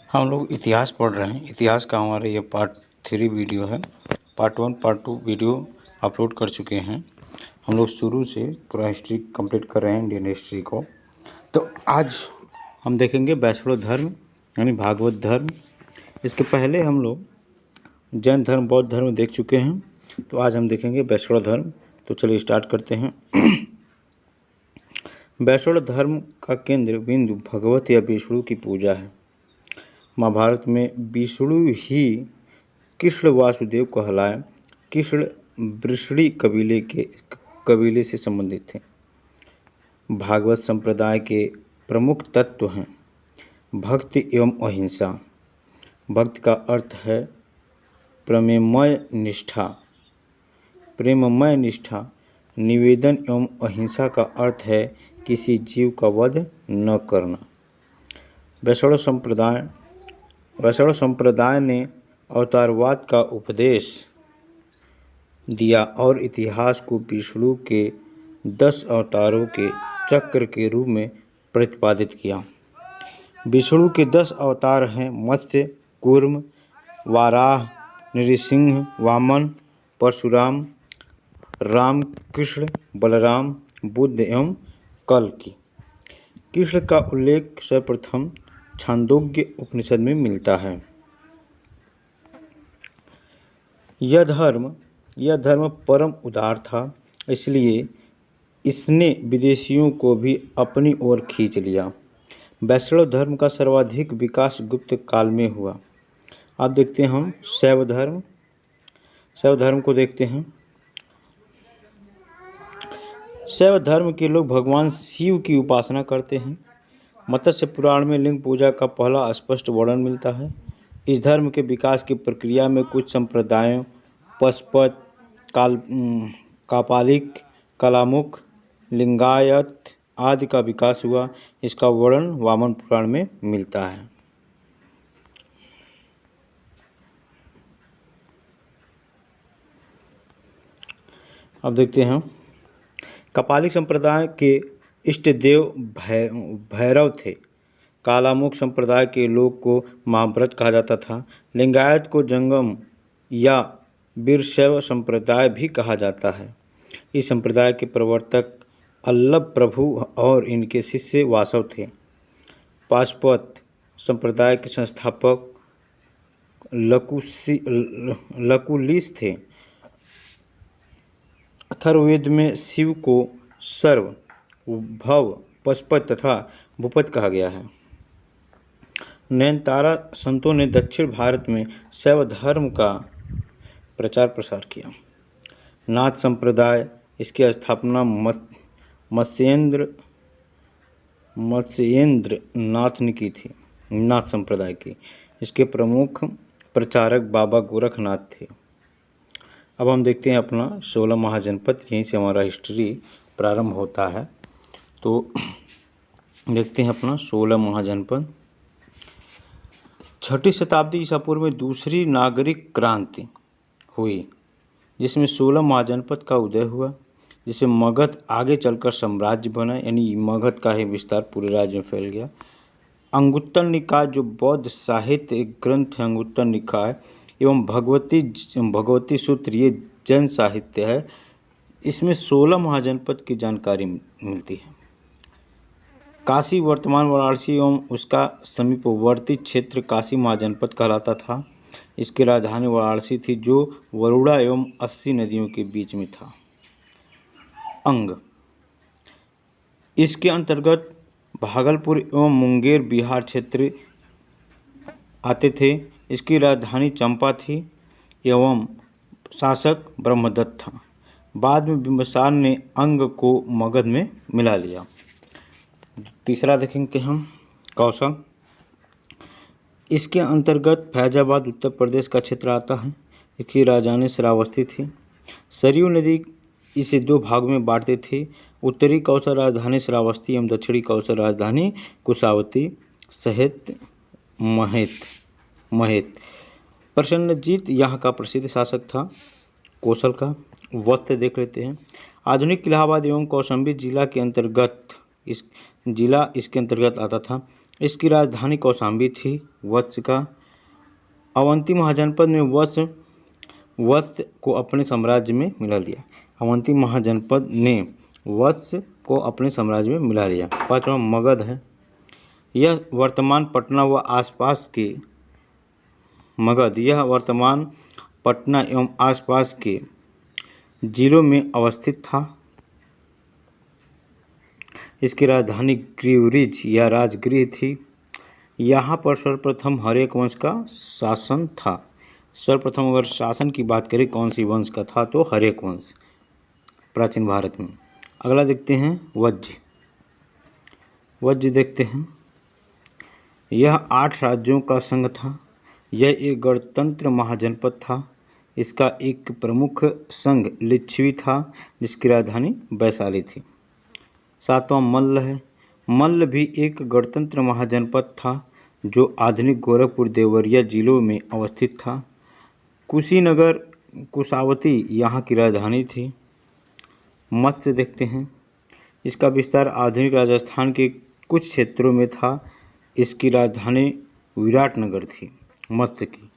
हम लोग इतिहास पढ़ रहे हैं। इतिहास का हमारा ये पार्ट 3 वीडियो है। पार्ट 1 पार्ट 2 वीडियो अपलोड कर चुके हैं। हम लोग शुरू से पूरा हिस्ट्री कंप्लीट कर रहे हैं, इंडियन हिस्ट्री को। तो आज हम देखेंगे वैष्णव धर्म यानी भागवत धर्म। इसके पहले हम लोग जैन धर्म, बौद्ध धर्म देख चुके हैं। तो आज हम देखेंगे वैष्णव धर्म। तो चलिए स्टार्ट करते हैं। वैष्णव धर्म का केंद्र बिंदु भगवत या विष्णु की पूजा है। महाभारत में विष्णु ही कृष्ण वासुदेव कहलाए। कृष्ण वृषणी कबीले से संबंधित थे। भागवत संप्रदाय के प्रमुख तत्व हैं भक्ति एवं अहिंसा। भक्ति का अर्थ है प्रेममय निष्ठा। निवेदन एवं अहिंसा का अर्थ है किसी जीव का वध न करना। वैष्णव संप्रदाय ने अवतारवाद का उपदेश दिया और इतिहास को विष्णु के 10 अवतारों के चक्र के रूप में प्रतिपादित किया। विष्णु के 10 अवतार हैं मत्स्य, कूर्म, वाराह, नृसिंह, वामन, परशुराम, राम, कृष्ण, बलराम, बुद्ध एवं कल्कि। कृष्ण का उल्लेख सर्वप्रथम छांदोग्य उपनिषद में मिलता है। यह धर्म परम उदार था, इसलिए इसने विदेशियों को भी अपनी ओर खींच लिया। वैष्णव धर्म का सर्वाधिक विकास गुप्त काल में हुआ। अब देखते हैं हम शैव धर्म को देखते हैं। शैव धर्म के लोग भगवान शिव की उपासना करते हैं। मत्स्य पुराण में लिंग पूजा का पहला स्पष्ट वर्णन मिलता है। इस धर्म के विकास की प्रक्रिया में कुछ संप्रदायों पशुपत, कापालिक, कलामुख, लिंगायत आदि का विकास हुआ। इसका वर्णन वामन पुराण में मिलता है। अब देखते हैं कपालिक संप्रदाय के इष्ट देव भैरव थे। कालामुख संप्रदाय के लोग को महाव्रत कहा जाता था। लिंगायत को जंगम या वीरशैव संप्रदाय भी कहा जाता है। इस संप्रदाय के प्रवर्तक अल्लभ प्रभु और इनके शिष्य वासव थे। पाशुपत संप्रदाय के संस्थापक लकुलिश थे। अथर्ववेद में शिव को सर्व, भव, पशुपत तथा भूपत कहा गया है। नयनतारा संतों ने दक्षिण भारत में शैव धर्म का प्रचार प्रसार किया। नाथ संप्रदाय, इसकी स्थापना मत्स्येंद्र नाथ ने की थी। नाथ संप्रदाय की इसके प्रमुख प्रचारक बाबा गोरखनाथ थे। अब हम देखते हैं अपना 16 महाजनपद। यहीं से हमारा हिस्ट्री प्रारंभ होता है। तो देखते हैं अपना 16 महाजनपद। 6वीं शताब्दी ईसा पूर्व में दूसरी नागरिक क्रांति हुई, जिसमें 16 महाजनपद का उदय हुआ, जिसमें मगध आगे चलकर साम्राज्य बना, यानी मगध का ही विस्तार पूरे राज्य में फैल गया। अंगुत्तर निकाय जो बौद्ध साहित्य ग्रंथ है, अंगुत्तर निकाय एवं भगवती सूत्र, ये जैन साहित्य है। इसमें 16 महाजनपद की जानकारी मिलती है। काशी वर्तमान वाराणसी एवं उसका समीपवर्ती क्षेत्र काशी महाजनपद कहलाता था। इसकी राजधानी वाराणसी थी, जो वरुणा एवं 80 नदियों के बीच में था। अंग इसके अंतर्गत भागलपुर एवं मुंगेर बिहार क्षेत्र आते थे। इसकी राजधानी चंपा थी एवं शासक ब्रह्मदत्त था। बाद में बिंबिसार ने अंग को मगध में मिला लिया। तीसरा देखेंगे हम कौशल। इसके अंतर्गत फैजाबाद उत्तर प्रदेश का क्षेत्र आता है। इसकी राजधानी श्रावस्ती थी। सरयू नदी इसे 2 भागों में बांटते थे। उत्तरी कौशल राजधानी श्रावस्ती एवं दक्षिणी कौशल राजधानी कुशावती सहित महेत। प्रसन्नजीत यहाँ का प्रसिद्ध शासक था। कौशल का वक्त देख लेते हैं। आधुनिक इलाहाबाद एवं कौशाम्बी जिला के अंतर्गत इस जिला इसके अंतर्गत आता था। इसकी राजधानी कौशाम्बी थी। वत्स का अवंती महाजनपद में वत्स को अपने साम्राज्य में मिला लिया। अवंती महाजनपद ने वत्स को अपने साम्राज्य में मिला लिया। पांचवा मगध है। यह वर्तमान पटना व आसपास के मगध यह वर्तमान पटना एवं आसपास के जिलों में अवस्थित था। इसकी राजधानी ग्रीवरिज या राजगृह थी। यहाँ पर सर्वप्रथम हर्यक वंश का शासन था। सर्वप्रथम अगर शासन की बात करें कौन सी वंश का था तो हर्यक वंश प्राचीन भारत में। अगला देखते हैं वज्ज देखते हैं। यह 8 राज्यों का संघ था। यह एक गणतंत्र महाजनपद था। इसका एक प्रमुख संघ लिच्छवी था जिसकी राजधानी वैशाली थी। 7वां मल्ल है। मल्ल भी एक गणतंत्र महाजनपद था जो आधुनिक गोरखपुर देवरिया जिलों में अवस्थित था। कुशीनगर कुशावती यहाँ की राजधानी थी। मत्स्य देखते हैं। इसका विस्तार आधुनिक राजस्थान के कुछ क्षेत्रों में था। इसकी राजधानी विराटनगर थी। मत्स्य की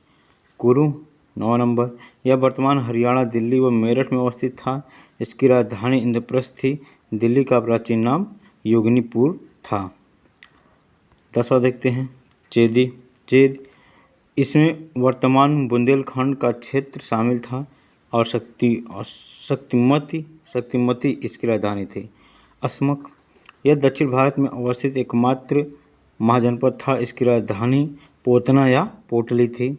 कुरु 9 नंबर। यह वर्तमान हरियाणा, दिल्ली व मेरठ में अवस्थित था। इसकी राजधानी इंद्रप्रस्थ थी। दिल्ली का प्राचीन नाम योगिनीपुर था। 10वां देखते हैं चेद। इसमें वर्तमान बुंदेलखंड का क्षेत्र शामिल था और शक्तिमती इसकी राजधानी थी। अस्मक यह दक्षिण भारत में अवस्थित एकमात्र महाजनपद था। इसकी राजधानी पोतना या पोटली थी।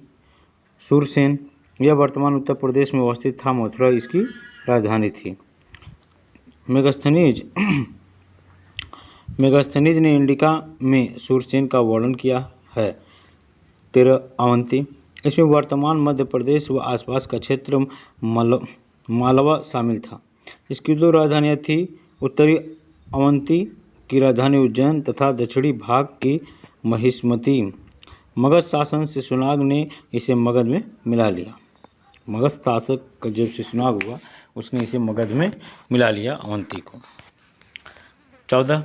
सुरसेन यह वर्तमान उत्तर प्रदेश में अवस्थित था। मथुरा इसकी राजधानी थी। मेगास्थनीज ने इंडिका में सुरसेन का वर्णन किया है। 13 अवंती। इसमें वर्तमान मध्य प्रदेश व आसपास का क्षेत्र मालवा शामिल था। इसकी 2 राजधानियाँ थी। उत्तरी अवंती की राजधानी उज्जैन तथा दक्षिणी भाग की महिष्मती। मगध शासन शिशुनाग ने इसे मगध में मिला लिया। मगध शासक का जब शिशुनाग हुआ उसने इसे मगध में मिला लिया अवंती को। 14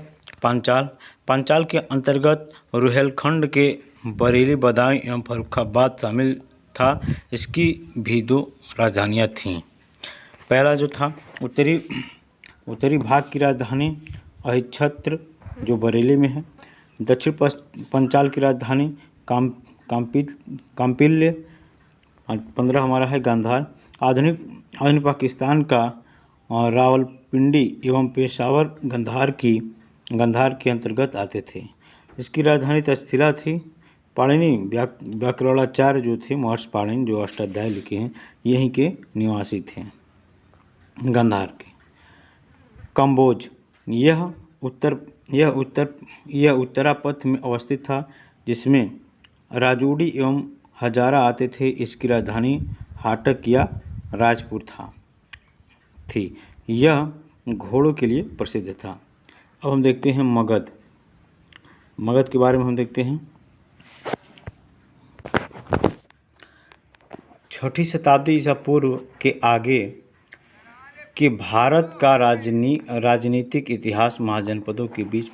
पांचाल के अंतर्गत रुहेलखंड के बरेली, बदायूं एवं फर्रुखाबाद शामिल था। इसकी भी 2 राजधानियाँ थीं। पहला जो था उत्तरी भाग की राजधानी अहिच्छत्र जो बरेली में है। दक्षिण पंचाल की राजधानी काम्पिल्य। 15 हमारा है गांधार। आधुनिक पाकिस्तान का रावलपिंडी एवं पेशावर गांधार के अंतर्गत आते थे। इसकी राजधानी तक्षशिला थी। पाणिनि व्याकरणाचार्य जो थे महर्षि पाणिनि जो अष्टाध्याय लिखे हैं यहीं के निवासी थे गांधार के। कंबोज यह उत्तरापथ में अवस्थित था जिसमें राजूड़ी एवं हजारा आते थे। इसकी राजधानी हाटक या राजपुर थी। यह घोड़ों के लिए प्रसिद्ध था। अब हम देखते हैं मगध के बारे में हम देखते हैं। 6ठी शताब्दी ईसा पूर्व के आगे के भारत का राजनीतिक इतिहास महाजनपदों के बीच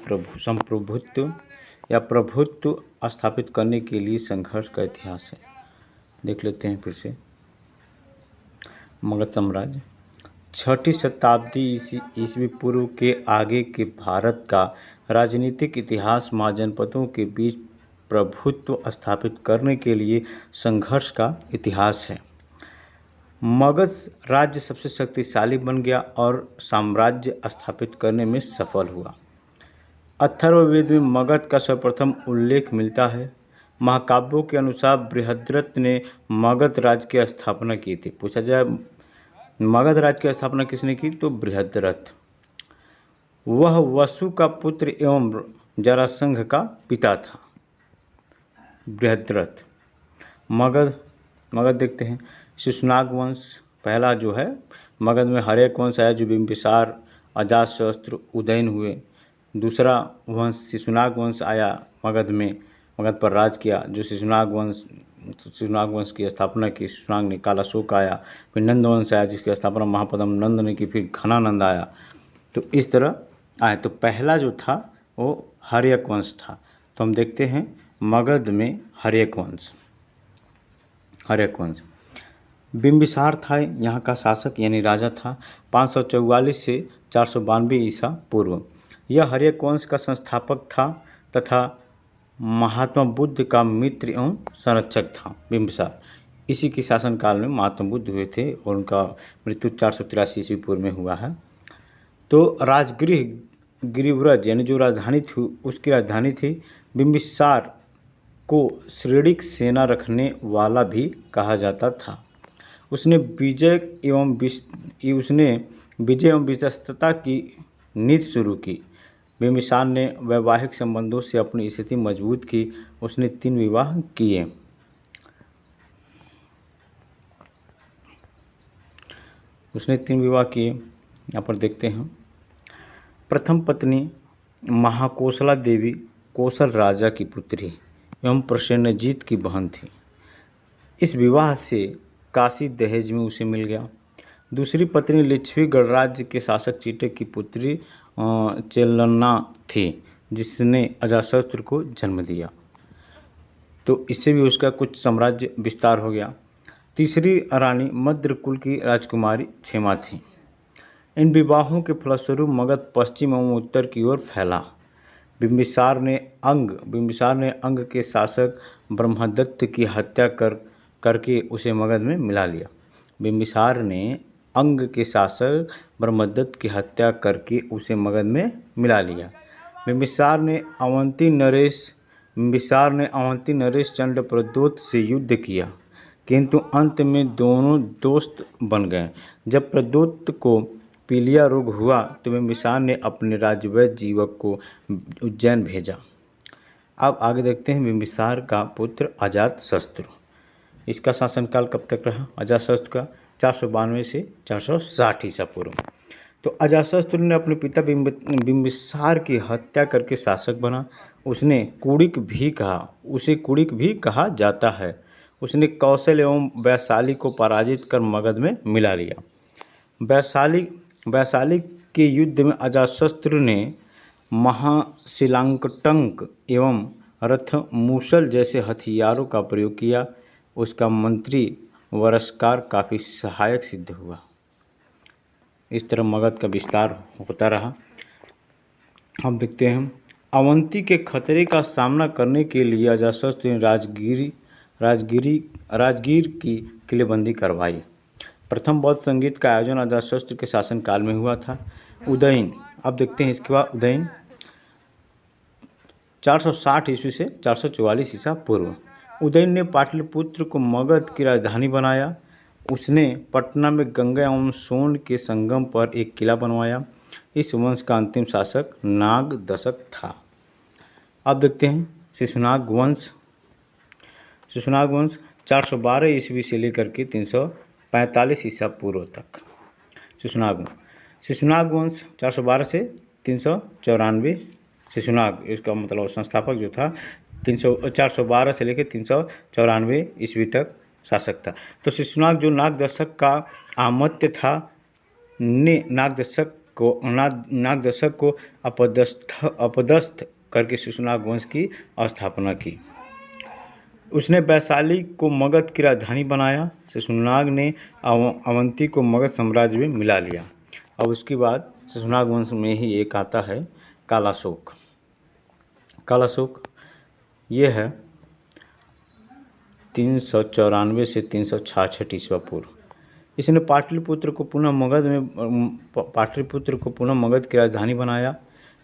प्रभुत्व स्थापित करने के लिए संघर्ष का इतिहास है। देख लेते हैं फिर से। मगध साम्राज्य 6ठी शताब्दी ईस्वी पूर्व के आगे के भारत का राजनीतिक इतिहास महाजनपदों के बीच प्रभुत्व स्थापित करने के लिए संघर्ष का इतिहास है। मगध राज्य सबसे शक्तिशाली बन गया और साम्राज्य स्थापित करने में सफल हुआ। अथर्ववेद में मगध का सर्वप्रथम उल्लेख मिलता है। महाकाव्यों के अनुसार बृहद्रथ ने मगध राज्य की स्थापना की थी। पूछा जाए मगध राज्य की स्थापना किसने की तो बृहद्रथ। वह वसु का पुत्र एवं जरासंघ का पिता था। बृहद्रथ। मगध देखते हैं। शिशुनाग वंश पहला जो है मगध में हर्यक वंश आया जो बिंबिसार अजातशत्रु उदयन हुए। दूसरा वंश शिशुनाग वंश आया मगध पर राज किया जो शिशुनाग वंश की स्थापना की। शिशुनाग ने। कालाशोक आया। फिर नंद वंश आया जिसकी स्थापना महापद्म नंद ने की। फिर घनानंद आया। तो इस तरह आए। तो पहला जो था वो हर्यक वंश था। तो हम देखते हैं मगध में हर्यक वंश। बिंबिसार था यहाँ का शासक यानी राजा था। 544 से 492 ईसा पूर्व। यह हर्यक वंश का संस्थापक था तथा महात्मा बुद्ध का मित्र एवं संरक्षक था बिंबिसार। इसी के शासनकाल में महात्मा बुद्ध हुए थे और उनका मृत्यु 483 ईस्वी पूर्व में हुआ है। तो राजगृह गिरिव्रज यानी जो राजधानी थी उसकी राजधानी थी। बिंबिसार को श्रेणिक सेना रखने वाला भी कहा जाता था। उसने विजय एवं विश्वस्तता की नीति शुरू की। बिंबिसार ने वैवाहिक संबंधों से अपनी स्थिति मजबूत की। उसने 3 विवाह किए। यहाँ पर देखते हैं। प्रथम पत्नी महाकोशला देवी कौशल राजा की पुत्री एवं प्रसेनजीत की बहन थी। इस विवाह से काशी दहेज में उसे मिल गया। दूसरी पत्नी लिच्छवी गणराज्य के शासक चीटक की पुत्री चेलन्ना थी जिसने अजातशत्रु को जन्म दिया। तो इससे भी उसका कुछ साम्राज्य विस्तार हो गया। तीसरी रानी मद्र कुल की राजकुमारी क्षेमा थी। इन विवाहों के फलस्वरूप मगध पश्चिम एवं उत्तर की ओर फैला। बिंबिसार ने अंग के शासक ब्रह्मदत्त की हत्या करके उसे मगध में मिला लिया। बिंबिसार ने अंग के शासक ब्रह्मदत्त की हत्या करके उसे मगध में मिला लिया। बिंबिसार ने अवंती नरेश चंड प्रद्योत से युद्ध किया किंतु अंत में दोनों दोस्त बन गए। जब प्रद्योत को पीलिया रोग हुआ तो बिंबिसार ने अपने राजवैद्य जीवक को उज्जैन भेजा। अब आगे देखते हैं बिंबिसार का पुत्र अजातशत्रु। इसका शासनकाल कब तक रहा? अजातशत्रु का 492 से 460 ईसा पूर्व। तो अजातशत्रु ने अपने पिता बिंबिसार की हत्या करके शासक बना। उसे कुड़िक भी कहा जाता है। उसने कौशल एवं वैशाली को पराजित कर मगध में मिला लिया। वैशाली के युद्ध में अजातशत्रु ने महाशिलांकटंक एवं रथमूसल जैसे हथियारों का प्रयोग किया। उसका मंत्री वरस्कार काफ़ी सहायक सिद्ध हुआ। इस तरह मगध का विस्तार होता रहा। हम देखते हैं अवंती के खतरे का सामना करने के लिए अजातशत्रु ने राजगीर की किलेबंदी करवाई। प्रथम बौद्ध संगीत का आयोजन अजातशत्रु के शासनकाल में हुआ था। उदयन, अब देखते हैं इसके बाद उदयन 460 ईस्वी से 444 ईसा पूर्व। उदयन ने पाटलिपुत्र को मगध की राजधानी बनाया। उसने पटना में गंगा एवं सोन के संगम पर एक किला बनवाया। इस वंश का अंतिम शासक नागदशक था। अब देखते हैं शिशुनाग वंश 412 ईस्वी से लेकर के 345 ईसा पूर्व तक। शिशुनाग वंश 412 से 394। शिशुनाग इसका मतलब संस्थापक जो था 412 से लेकर 394 ईस्वी तक शासक था। तो शिशुनाग जो नागदशक का आमत्य था ने नागदशक को अपदस्थ करके शिशुनाग वंश की स्थापना की। उसने वैशाली को मगध की राजधानी बनाया। शिशुनाग ने अवंती को मगध साम्राज्य में मिला लिया। अब उसके बाद शिशुनाग वंश में ही एक आता है कालाशोक। ये है 394 से 366 ईस्वी पूर्व। इसने पाटलिपुत्र को पुनः मगध की राजधानी बनाया।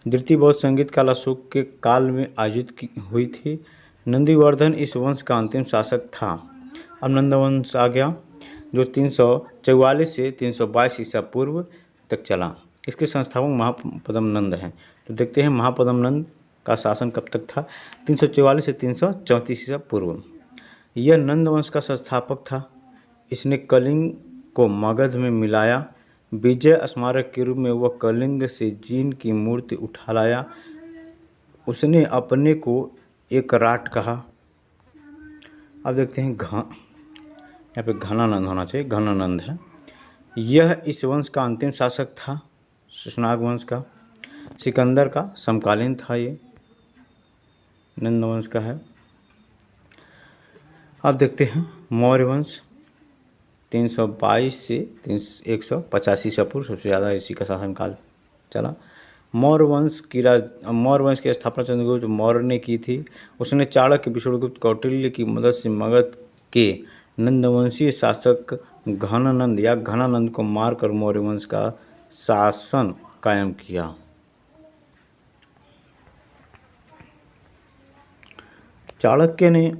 द्वितीय बौद्ध संगीत कालाशोक के काल में आयोजित हुई थी। नंदीवर्धन इस वंश का अंतिम शासक था। अब नंदवंश आ गया जो 344 से 322 ईसा पूर्व तक चला। इसके संस्थापक महापद्म नंद हैं। तो देखते हैं महापद्म नंद का शासन कब तक था? 344 से 334 ईसा पूर्व। यह नंद वंश का संस्थापक था। इसने कलिंग को मगध में मिलाया। विजय स्मारक के रूप में वह कलिंग से जीन की मूर्ति उठा लाया। उसने अपने को एक राट कहा। अब देखते हैं यहाँ पे घनानंद होना चाहिए, घनानंद है। यह इस वंश का अंतिम शासक था, शिशुनाग वंश का। सिकंदर का समकालीन था, ये नंद वंश का है। अब देखते हैं मौर्य वंश 322 से 185 ईसा पूर्व, सबसे ज़्यादा इसी का शासनकाल चला। मौर्य वंश की स्थापना चंद्रगुप्त मौर्य ने की थी। उसने चाणक्य, विष्णुगुप्त, कौटिल्य की मदद से मगध के नंदवंशीय शासक घनानंद को मारकर मौर्य वंश का शासन कायम किया। चाणक्य ने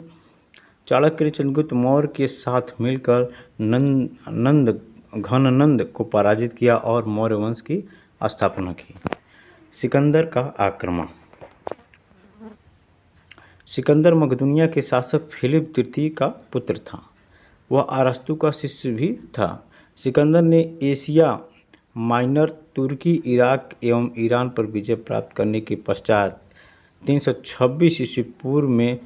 चंद्रगुप्त मौर्य के साथ मिलकर घनानंद को पराजित किया और मौर्य वंश की स्थापना की। सिकंदर का आक्रमण। सिकंदर मकदूनिया के शासक फिलिप तृतीय का पुत्र था। वह अरस्तु का शिष्य भी था। सिकंदर ने एशिया माइनर, तुर्की, इराक एवं ईरान पर विजय प्राप्त करने के पश्चात 326 ईस्वी पूर्व में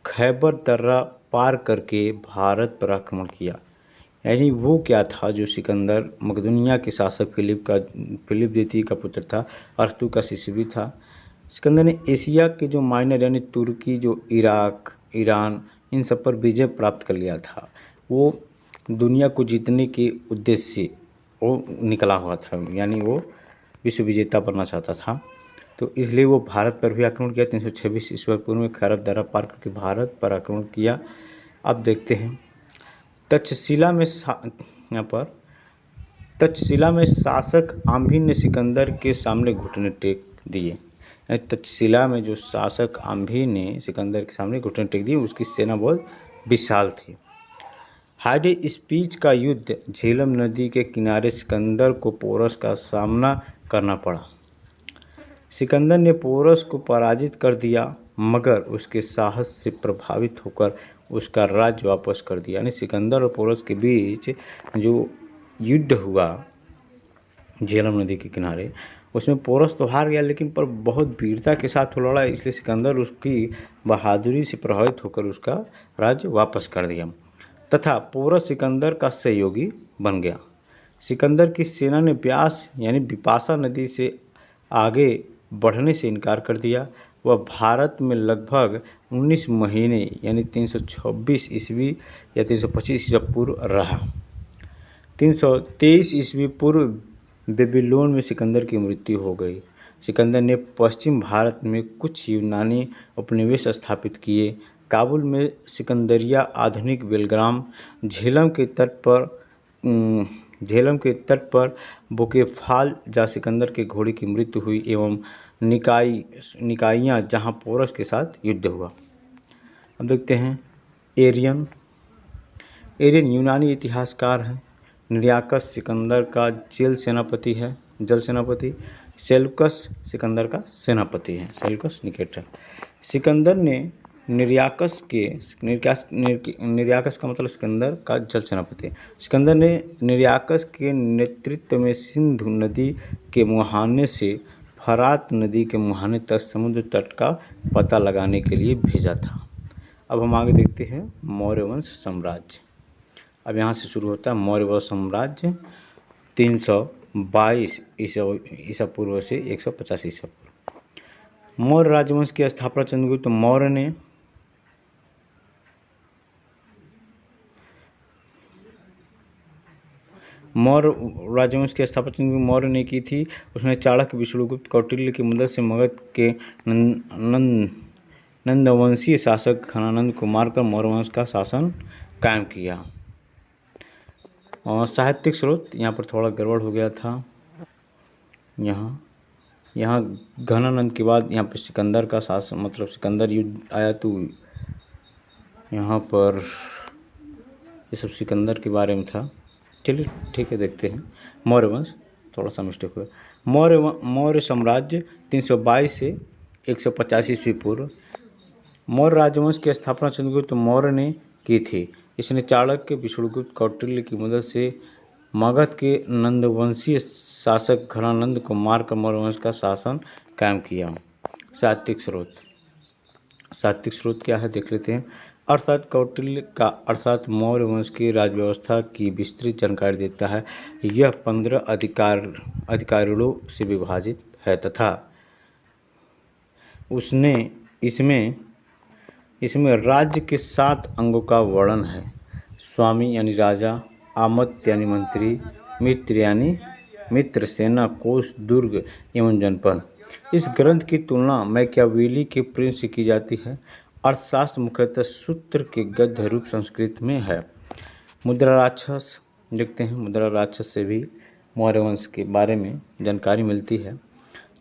खैबर दर्रा पार करके भारत पर आक्रमण किया। यानी वो क्या था जो सिकंदर मकदूनिया के शासक फिलिप द्वितीय का पुत्र था, अरस्तु का शिष्य भी था। सिकंदर ने एशिया के जो माइनर यानी तुर्की, जो इराक, ईरान, इन सब पर विजय प्राप्त कर लिया था। वो दुनिया को जीतने के उद्देश्य से वो निकला हुआ था, यानी वो विश्व विजेता बनना चाहता था। तो इसलिए वो भारत पर भी आक्रमण किया। 326 ईस्वी पूर्व में खैबर दर्रा पार करके भारत पर आक्रमण किया। अब देखते हैं तक्षशिला में शासक आम्भी ने सिकंदर के सामने घुटने टेक दिए। तक्षशिला में जो शासक आम्भी ने सिकंदर के सामने घुटने टेक दिए, उसकी सेना बहुत विशाल थी। हाइडे स्पीच का युद्ध झेलम नदी के किनारे सिकंदर को पोरस का सामना करना पड़ा। सिकंदर ने पोरस को पराजित कर दिया, मगर उसके साहस से प्रभावित होकर उसका राज्य वापस कर दिया। यानी सिकंदर और पोरस के बीच जो युद्ध हुआ झेलम नदी के किनारे, उसमें पोरस तो हार गया, लेकिन पर बहुत वीरता के साथ वो लड़ा, इसलिए सिकंदर उसकी बहादुरी से प्रभावित होकर उसका राज्य वापस कर दिया तथा पोरस सिकंदर का सहयोगी बन गया। सिकंदर की सेना ने ब्यास यानी बिपाशा नदी से आगे बढ़ने से इनकार कर दिया। वह भारत में लगभग 19 महीने यानी 326 ईस्वी या 325 ईस्वी पूर्व रहा। 323 ईस्वी पूर्व बेबीलोन में सिकंदर की मृत्यु हो गई। सिकंदर ने पश्चिम भारत में कुछ यूनानी उपनिवेश स्थापित किए। काबुल में सिकंदरिया, आधुनिक बेलग्राम, झेलम के तट पर बुकेफाल जहाँ सिकंदर के घोड़े की मृत्यु हुई एवं निकाइयाँ जहाँ पोरस के साथ युद्ध हुआ। अब देखते हैं एरियन यूनानी इतिहासकार हैं। निर्याकस सिकंदर का जल सेनापति। सेल्यूकस सिकंदर का सेनापति है। Seleucus Nicator. सिकंदर ने निर्याकस का मतलब सिकंदर का जल सेनापति। सिकंदर ने निर्याकस के नेतृत्व में सिंधु नदी के मुहाने से फरात नदी के मुहाने तक समुद्र तट का पता लगाने के लिए भेजा था। अब हम आगे देखते हैं मौर्य वंश साम्राज्य। अब यहाँ से शुरू होता है मौर्य वंश साम्राज्य 322 ईसा पूर्व से 150 ईसा पूर्व। मौर्य राजवंश की स्थापना चंद्रगुप्त मौर्य ने की थी। उसने चाणक्य, विष्णुगुप्त, कौटिल्य की मदद से मगध के नंदवंशीय शासक घनानंद को मारकर मौर्य वंश का शासन कायम किया। और साहित्यिक स्रोत यहाँ पर थोड़ा गड़बड़ हो गया था। यहाँ घनानंद के बाद यहाँ पर सिकंदर का शासन मतलब सिकंदर युद्ध आया, तो यहाँ पर ये सब सिकंदर के बारे में था। चलिए ठीक है, देखते हैं मौर्य वंश। थोड़ा सा मिस्टेक हुआ। मौर्य साम्राज्य 322 से 185 ईस्वी पूर्व। मौर्य राजवंश की स्थापना चंद्रगुप्त मौर्य ने की थी। इसने चाणक्य, विष्णुगुप्त, कौटिल्य की मदद से मगध के नंदवंशीय शासक घनानंद को मारकर मौर्य वंश का शासन कायम किया। साहित्यिक स्रोत क्या है देख लेते हैं। अर्थात कौटिल्य का मौर्य वंश की राजव्यवस्था की विस्तृत जानकारी देता है। यह 15 अधिकारियों से विभाजित है तथा उसने इसमें इसमें राज्य के 7 अंगों का वर्णन है। स्वामी यानी राजा, आमत यानी मंत्री, मित्र यानी मित्र, सेना, कोष, दुर्ग एवं जनपद। इस ग्रंथ की तुलना मैकियावेली के प्रेम से की जाती है। अर्थशास्त्र मुख्यतः सूत्र के गद्य रूप संस्कृत में है। मुद्रा राक्षस देखते हैं। मुद्रा राक्षस से भी मौर्य वंश के बारे में जानकारी मिलती है।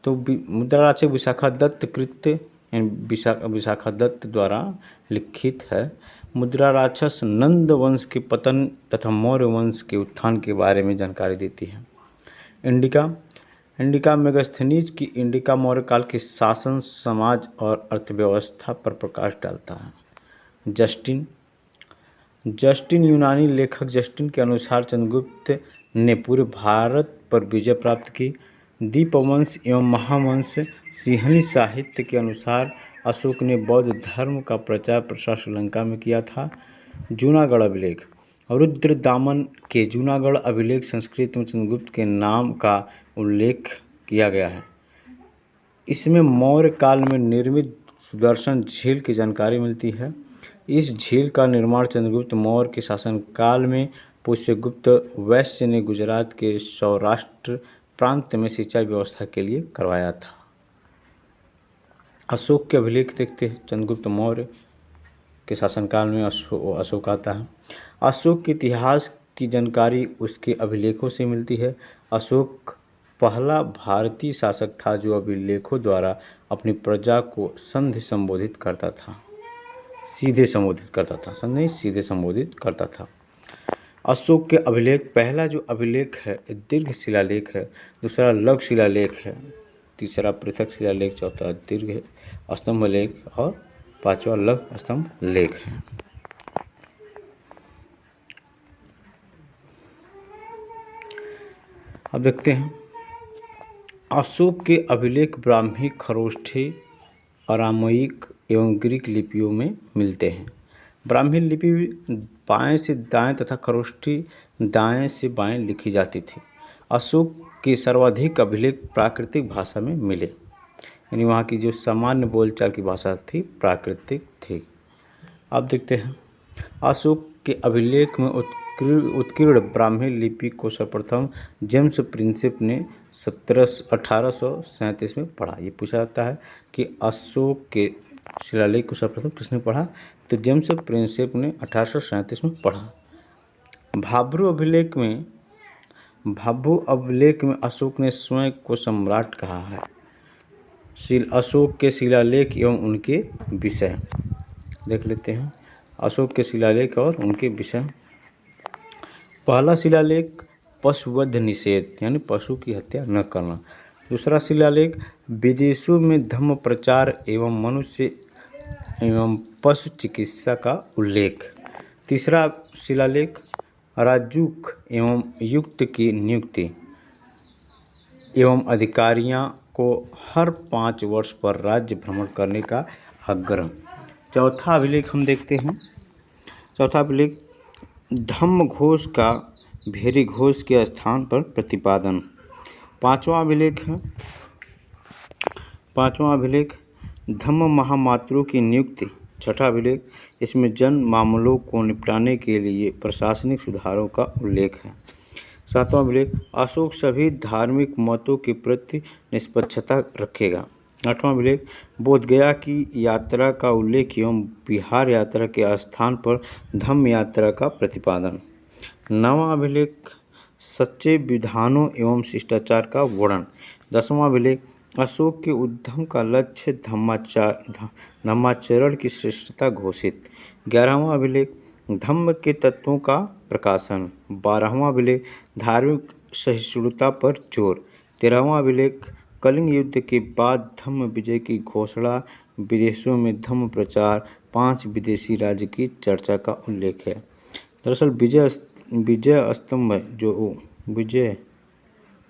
तो मुद्रा राक्षस विशाखा दत्त कृत्य विशाखा दत्त द्वारा लिखित है। मुद्रा राक्षस नंद वंश के पतन तथा मौर्य वंश के उत्थान के बारे में जानकारी देती है। इंडिका मेगास्थनीज की इंडिका मौर्य काल के शासन, समाज और अर्थव्यवस्था पर प्रकाश डालता है। जस्टिन यूनानी लेखक जस्टिन के अनुसार चंद्रगुप्त ने पूरे भारत पर विजय प्राप्त की। दीपवंश एवं महावंश सिंहनी साहित्य के अनुसार अशोक ने बौद्ध धर्म का प्रचार प्रसार श्रीलंका में किया था। जूनागढ़ अभिलेख रुद्र दामन के जूनागढ़ अभिलेख संस्कृत में चंद्रगुप्त के नाम का उल्लेख किया गया है। इसमें मौर्य काल में निर्मित सुदर्शन झील की जानकारी मिलती है। इस झील का निर्माण चंद्रगुप्त मौर्य के शासनकाल में पुष्यगुप्त वैश्य ने गुजरात के सौराष्ट्र प्रांत में सिंचाई व्यवस्था के लिए करवाया था। अशोक के अभिलेख देखते हैं। चंद्रगुप्त मौर्य के शासनकाल में अशोक आता है। अशोक के इतिहास की जानकारी उसके अभिलेखों से मिलती है। अशोक पहला भारतीय शासक था जो अभिलेखों द्वारा अपनी प्रजा को संधि संबोधित करता था, सीधे संबोधित करता था, संधि सीधे संबोधित करता था। अशोक के अभिलेख, पहला जो अभिलेख है दीर्घ शिलालेख है, दूसरा लघु शिलालेख है, तीसरा पृथक शिलालेख, चौथा दीर्घ स्तंभ लेख और पांचवा लघु स्तंभ लेख है। अब देखते हैं अशोक के अभिलेख ब्राह्मी, खरोष्ठी, अरामयिक एवं ग्रीक लिपियों में मिलते हैं। ब्राह्मी लिपि बाएं से दाएं तथा खरोष्ठी दाएं से बाएं लिखी जाती थी। अशोक के सर्वाधिक अभिलेख प्राकृतिक भाषा में मिले, यानी वहाँ की जो सामान्य बोलचाल की भाषा थी प्राकृतिक थी। अब देखते हैं अशोक के अभिलेख में उत्कीर्ण ब्राह्मी लिपि को सर्वप्रथम जेम्स प्रिंसेप ने 1837 में पढ़ा। ये पूछा जाता है कि अशोक के शिलालेख को सर्वप्रथम किसने पढ़ा, तो जेम्स प्रिंसेप ने 1837 में पढ़ा। भाब्रू अभिलेख में अशोक ने स्वयं को सम्राट कहा है। अशोक के शिलालेख एवं उनके विषय देख लेते हैं। अशोक के शिलालेख और उनके विषय। पहला शिलालेख पशुवध निषेध, यानी पशु की हत्या न करना। दूसरा शिलालेख विदेशों में धर्म प्रचार एवं मनुष्य एवं पशु चिकित्सा का उल्लेख। तीसरा शिलालेख राजूक एवं युक्त की नियुक्ति एवं अधिकारियों को हर 5 वर्ष पर राज्य भ्रमण करने का आग्रह। चौथा अभिलेख हम देखते हैं। चौथा अभिलेख धम्म घोष का भेरी घोष के स्थान पर प्रतिपादन। पांचवा अभिलेख धम्म महामात्रु की नियुक्ति। छठा अभिलेख इसमें जन मामलों को निपटाने के लिए प्रशासनिक सुधारों का उल्लेख है। सातवां अभिलेख अशोक सभी धार्मिक मतों के प्रति निष्पक्षता रखेगा। आठवां अभिलेख बोधगया की यात्रा का उल्लेख एवं बिहार यात्रा के स्थान पर धम्म यात्रा का प्रतिपादन। नवां अभिलेख सच्चे विधानों एवं शिष्टाचार का वर्णन। 10वां अभिलेख अशोक के उद्यम का लक्ष्य धम्माचरण की श्रेष्ठता घोषित। 11वां अभिलेख धम्म के तत्वों का प्रकाशन। 12वां अभिलेख धार्मिक सहिष्णुता पर जोर। 13वां अभिलेख कलिंग युद्ध के बाद धम्म विजय की घोषणा, विदेशों में धम्म प्रचार, 5 विदेशी राज्य की चर्चा का उल्लेख है। दरअसल विजय स्तंभ जो विजय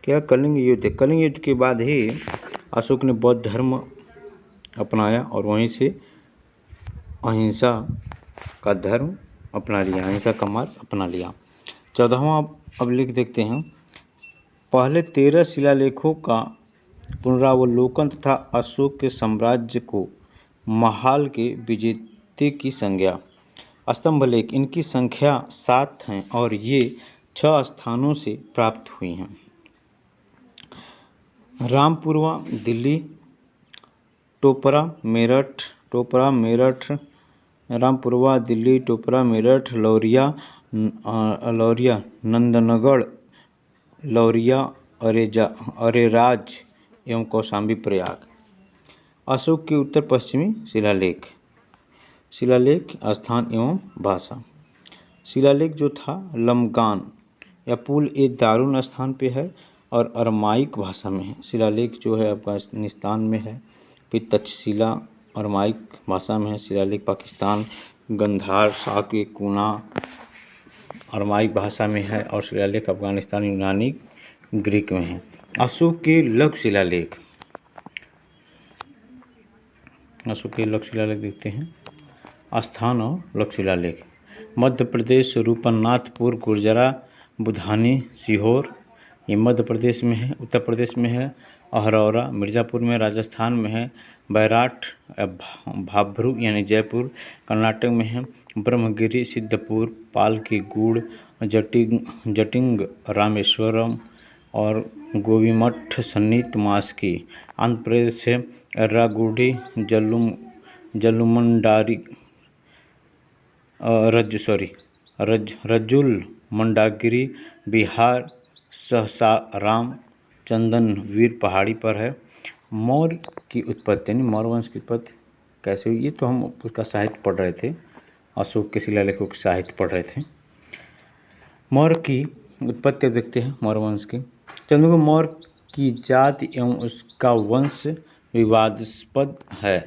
क्या कलिंग युद्ध के बाद ही अशोक ने बौद्ध धर्म अपनाया और वहीं से अहिंसा का धर्म अपना लिया, अहिंसा का मार्ग अपना लिया। 14वां अभिलेख देखते हैं। पहले 13 शिलालेखों का पुनरावलोकन तथा अशोक के साम्राज्य को महाल के विजेते की संज्ञा। स्तंभ लेख, इनकी संख्या 7 हैं और ये 6 स्थानों से प्राप्त हुई हैं। रामपुरवा दिल्ली, टोपरा मेरठ, रामपुरवा दिल्ली, टोपरा मेरठ, लौरिया नंदनगढ़, लौरिया अरेराज एवं कौशाम्बी प्रयाग। अशोक के उत्तर पश्चिमी शिलालेख स्थान एवं भाषा। शिलालेख जो था लमगान या पुल ए दारुन स्थान पे है और अरमाइक भाषा में है। शिलालेख जो है अफगानिस्तान में है। फिर तक्षशिला अरमाइक भाषा में है। शिलालेख पाकिस्तान गंधार साके कुना अरमाइक भाषा में है और शिलालेख अफगानिस्तान यूनानी ग्रीक में है। अशोक के लघु शिलालेख देखते हैं। स्थान और लघु शिलालेख। मध्य प्रदेश रूपनाथपुर, गुर्जरा, बुधानी, सीहोर, ये मध्य प्रदेश में है। उत्तर प्रदेश में है अहरौरा, मिर्ज़ापुर में, राजस्थान में है बैराठ, भाभरू यानी जयपुर, कर्नाटक में है ब्रह्मगिरी, सिद्धपुर, पाल की गूढ़, जटिंग, रामेश्वरम और गोविमठ सन्नीत मास्की। आंध्र प्रदेश से एर्रागुडी, जल्लुमंडारी, रज्जुल मंडागिरी। बिहार सहसाराम, चंदनवीर पहाड़ी पर है। मौर्य की उत्पत्ति यानी मौर्य वंश की उत्पत्ति कैसे हुई, ये तो हम उसका साहित्य पढ़ रहे थे, अशोक के शिलालेखों के साहित्य पढ़ रहे थे। मौर्य की उत्पत्ति देखते हैं। मौर्य वंश की चंद्रगुप्त मौर्य की जाति एवं उसका वंश विवादास्पद है।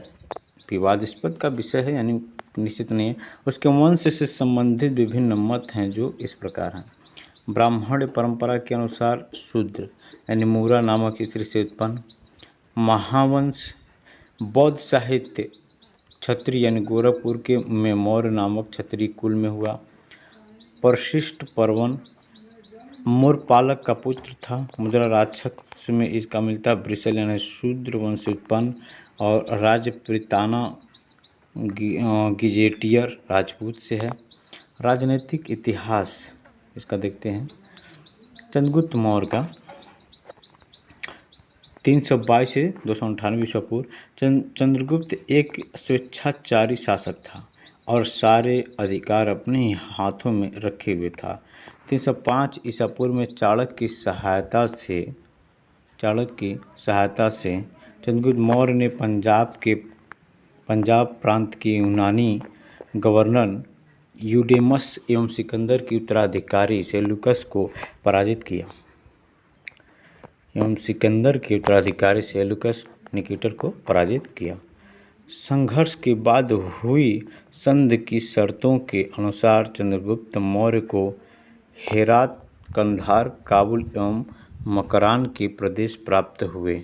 विवादास्पद का विषय है यानी निश्चित नहीं है। उसके वंश से संबंधित विभिन्न मत हैं जो इस प्रकार हैं। ब्राह्मण परंपरा के अनुसार शूद्र यानी मूरा नामक स्त्री से उत्पन्न। महावंश बौद्ध साहित्य क्षत्रिय यानी गोरखपुर के में मौर्य नामक क्षत्रिय कुल में हुआ। परिशिष्ट पर्वन मूरपालक का पुत्र था। मुद्रा राक्षस में इसका मिलता वृषल यानी शूद्र वंश से उत्पन्न। और राजप्रिताना गिजेटियर राजपूत से है। राजनीतिक इतिहास इसका देखते हैं। चंद्रगुप्त मौर्य का 322 से 298 ईस्वी पूर्व। चंद्रगुप्त एक स्वेच्छाचारी शासक था और सारे अधिकार अपने ही हाथों में रखे हुए था। 305 ईसा पूर्व में चाणक्य की सहायता से चंद्रगुप्त मौर्य ने पंजाब प्रांत के यूनानी गवर्नर यूडेमस एवं सिकंदर की उत्तराधिकारी सेल्यूकस को पराजित किया। निकेटर को पराजित किया। संघर्ष के बाद हुई संधि की शर्तों के अनुसार चंद्रगुप्त मौर्य को हेरात, कंधार, काबुल एवं मकरान के प्रदेश प्राप्त हुए।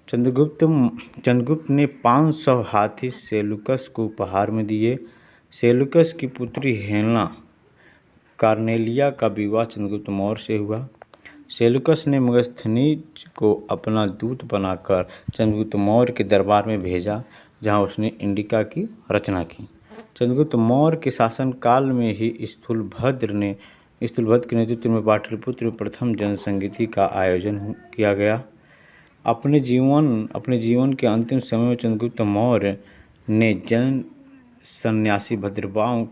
चंद्रगुप्त ने 500 हाथी सेल्यूकस को उपहार में दिए। सेल्यूकस की पुत्री हेलेना कार्नेलिया का विवाह चंद्रगुप्त मौर्य से हुआ। सेल्यूकस ने मेगास्थनीज को अपना दूत बनाकर चंद्रगुप्त मौर्य के दरबार में भेजा, जहां उसने इंडिका की रचना की। चंद्रगुप्त मौर्य के शासनकाल में ही स्थूलभद्र के नेतृत्व में पाटलिपुत्र में प्रथम जनसंगीति का आयोजन किया गया। अपने जीवन के अंतिम समय में चंद्रगुप्त मौर्य ने जैन सन्यासी भद्रबाहु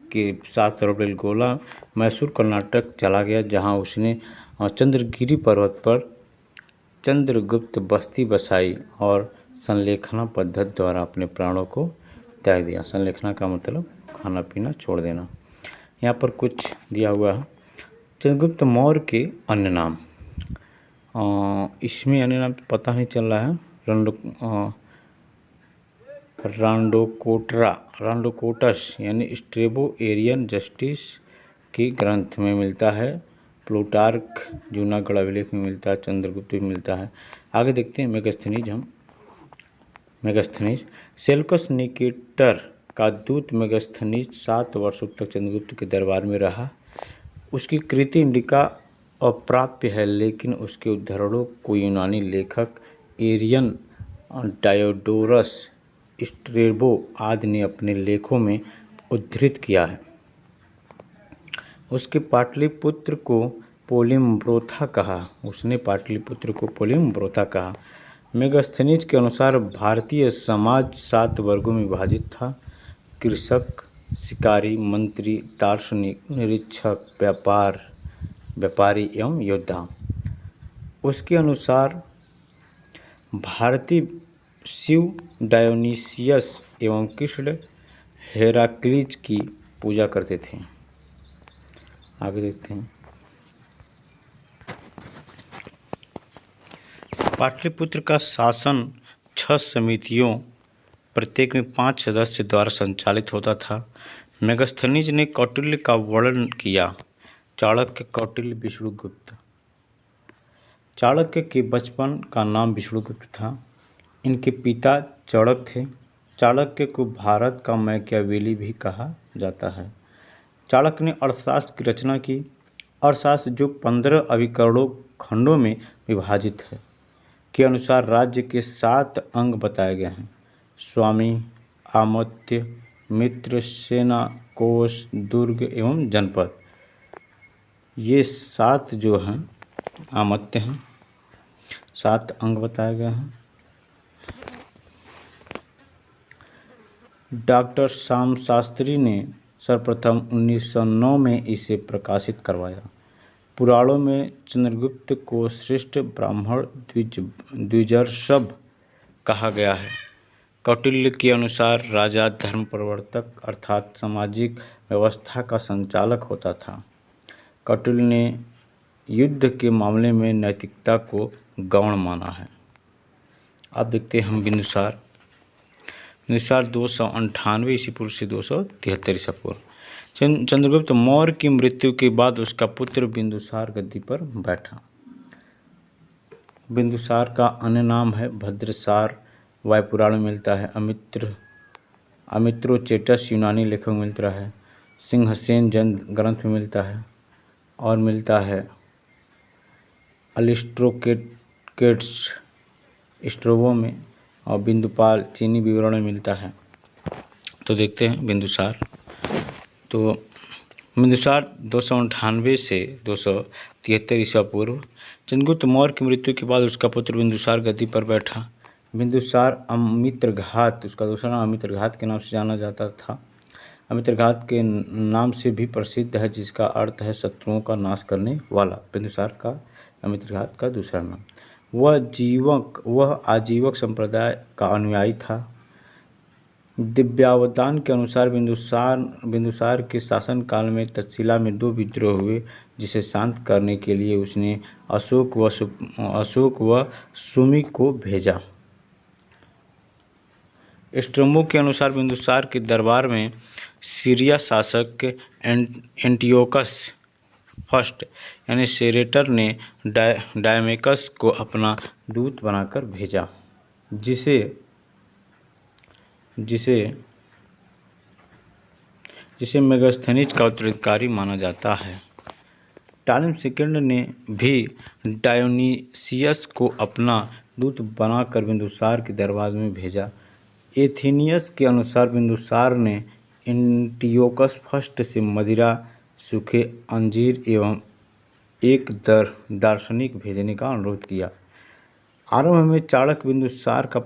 के साथ रौलगोला, मैसूर, कर्नाटक चला गया, जहां उसने चंद्रगिरी पर्वत पर चंद्रगुप्त बस्ती बसाई और संलेखना पद्धति द्वारा अपने प्राणों को त्याग दिया। संलेखना का मतलब खाना पीना छोड़ देना। यहाँ पर कुछ दिया हुआ है। चंद्रगुप्त मौर्य के अन्य नाम, इसमें अन्य नाम पता नहीं चल रहा है। रांडोकोटस यानी स्ट्रेबो एरियन जस्टिस के ग्रंथ में मिलता है। प्लूटार्क जूनागढ़ अभिलेख में मिलता है। चंद्रगुप्त में मिलता है। आगे देखते हैं मेगास्थनीज। सेल्यूकस निकेटर का दूत मेगास्थनीज 7 वर्षों तक चंद्रगुप्त के दरबार में रहा। उसकी कृति इंडिका अप्राप्य है, लेकिन उसके उद्धरणों को यूनानी लेखक एरियन, डायोडोरस, स्ट्रेबो आदि ने अपने लेखों में उद्धृत किया है। उसके पाटलिपुत्र को पोलिम्ब्रोथा कहा। उसने पाटलिपुत्र को पोलिम्ब्रोथा कहा। मेगास्थनीज के अनुसार भारतीय समाज 7 वर्गों में विभाजित था: कृषक, शिकारी, मंत्री, दार्शनिक, निरीक्षक, व्यापारी एवं योद्धा। उसके अनुसार भारतीय शिव डायोनिसियस एवं कृष्ण हेराक्लीज की पूजा करते थे। आगे देखते हैं। पाटलिपुत्र का शासन 6 समितियों, प्रत्येक में 5 सदस्य द्वारा संचालित होता था। मेगास्थनीज ने कौटिल्य का वर्णन किया। चाणक्य, कौटिल्य, विष्णुगुप्त। चाणक्य के बचपन का नाम विष्णुगुप्त था। इनके पिता चड़क थे। चाणक्य को भारत का मैकियावेली भी कहा जाता है। चाणक्य ने अर्थशास्त्र की रचना की। अर्थशास्त्र, जो 15 अभिकरणों खंडों में विभाजित है, के अनुसार राज्य के 7 अंग बताए गए हैं: स्वामी, आमत्य, मित्र, सेना, कोष, दुर्ग एवं जनपद। ये 7 जो हैं आमत्य हैं, 7 अंग बताए गए हैं। डॉक्टर श्याम शास्त्री ने सर्वप्रथम 1909 में इसे प्रकाशित करवाया। पुराणों में चंद्रगुप्त को श्रेष्ठ ब्राह्मण द्विजर्षभ कहा गया है। कौटिल्य के अनुसार राजा धर्म प्रवर्तक अर्थात सामाजिक व्यवस्था का संचालक होता था। कौटिल्य ने युद्ध के मामले में नैतिकता को गौण माना है। अब देखते हैं हम बिंदुसार। बिंदुसार 298 ईस्वी पूर्व से 273 ईस्वी पूर्व। चंद्रगुप्त मौर्य की मृत्यु के बाद उसका पुत्र बिंदुसार गद्दी पर बैठा। बिंदुसार का अन्य नाम है भद्रसार, वायुपुराण में मिलता है। अमित्रोचेटस यूनानी लेखक में मिलता है। सिंहसेन जैन ग्रंथ में मिलता है और मिलता है अलिस्ट्रोकेट्स स्ट्रोबो में, और बिंदुपाल चीनी विवरण में मिलता है। तो देखते हैं बिंदुसार। तो बिंदुसार 298 से 273 ईस्वी पूर्व। चंद्रगुप्त मौर्य की मृत्यु के बाद उसका पुत्र बिंदुसार गद्दी पर बैठा। बिंदुसार अमित्रघात, उसका दूसरा नाम अमित्रघात के नाम से जाना जाता था। अमित्रघात के नाम से भी प्रसिद्ध है, जिसका अर्थ है शत्रुओं का नाश करने वाला। बिंदुसार का अमित्रघात का दूसरा नाम। वह आजीवक संप्रदाय का अनुयायी था। दिव्यावदान के अनुसार बिंदुसार के शासनकाल में तक्षशिला में 2 विद्रोह हुए, जिसे शांत करने के लिए उसने अशोक व सुमी को भेजा। स्ट्रोबो के अनुसार बिंदुसार के दरबार में सीरिया शासक एंटियोकस फर्स्ट यानी सेरेटर ने डायमेकस को अपना दूत बनाकर भेजा, जिसे मेगास्थनीज का उत्तराधिकारी माना जाता है। टालिम सेकंड ने भी डायोनिसियस को अपना दूत बनाकर बिंदुसार के दरबार में भेजा। एथेनियस के अनुसार बिंदुसार ने एंटियोकस फर्स्ट से मदिरा, सूखे अंजीर एवं एक दार्शनिक भेजने का अनुरोध किया। आरंभ में चाणक्य बिंदुसार का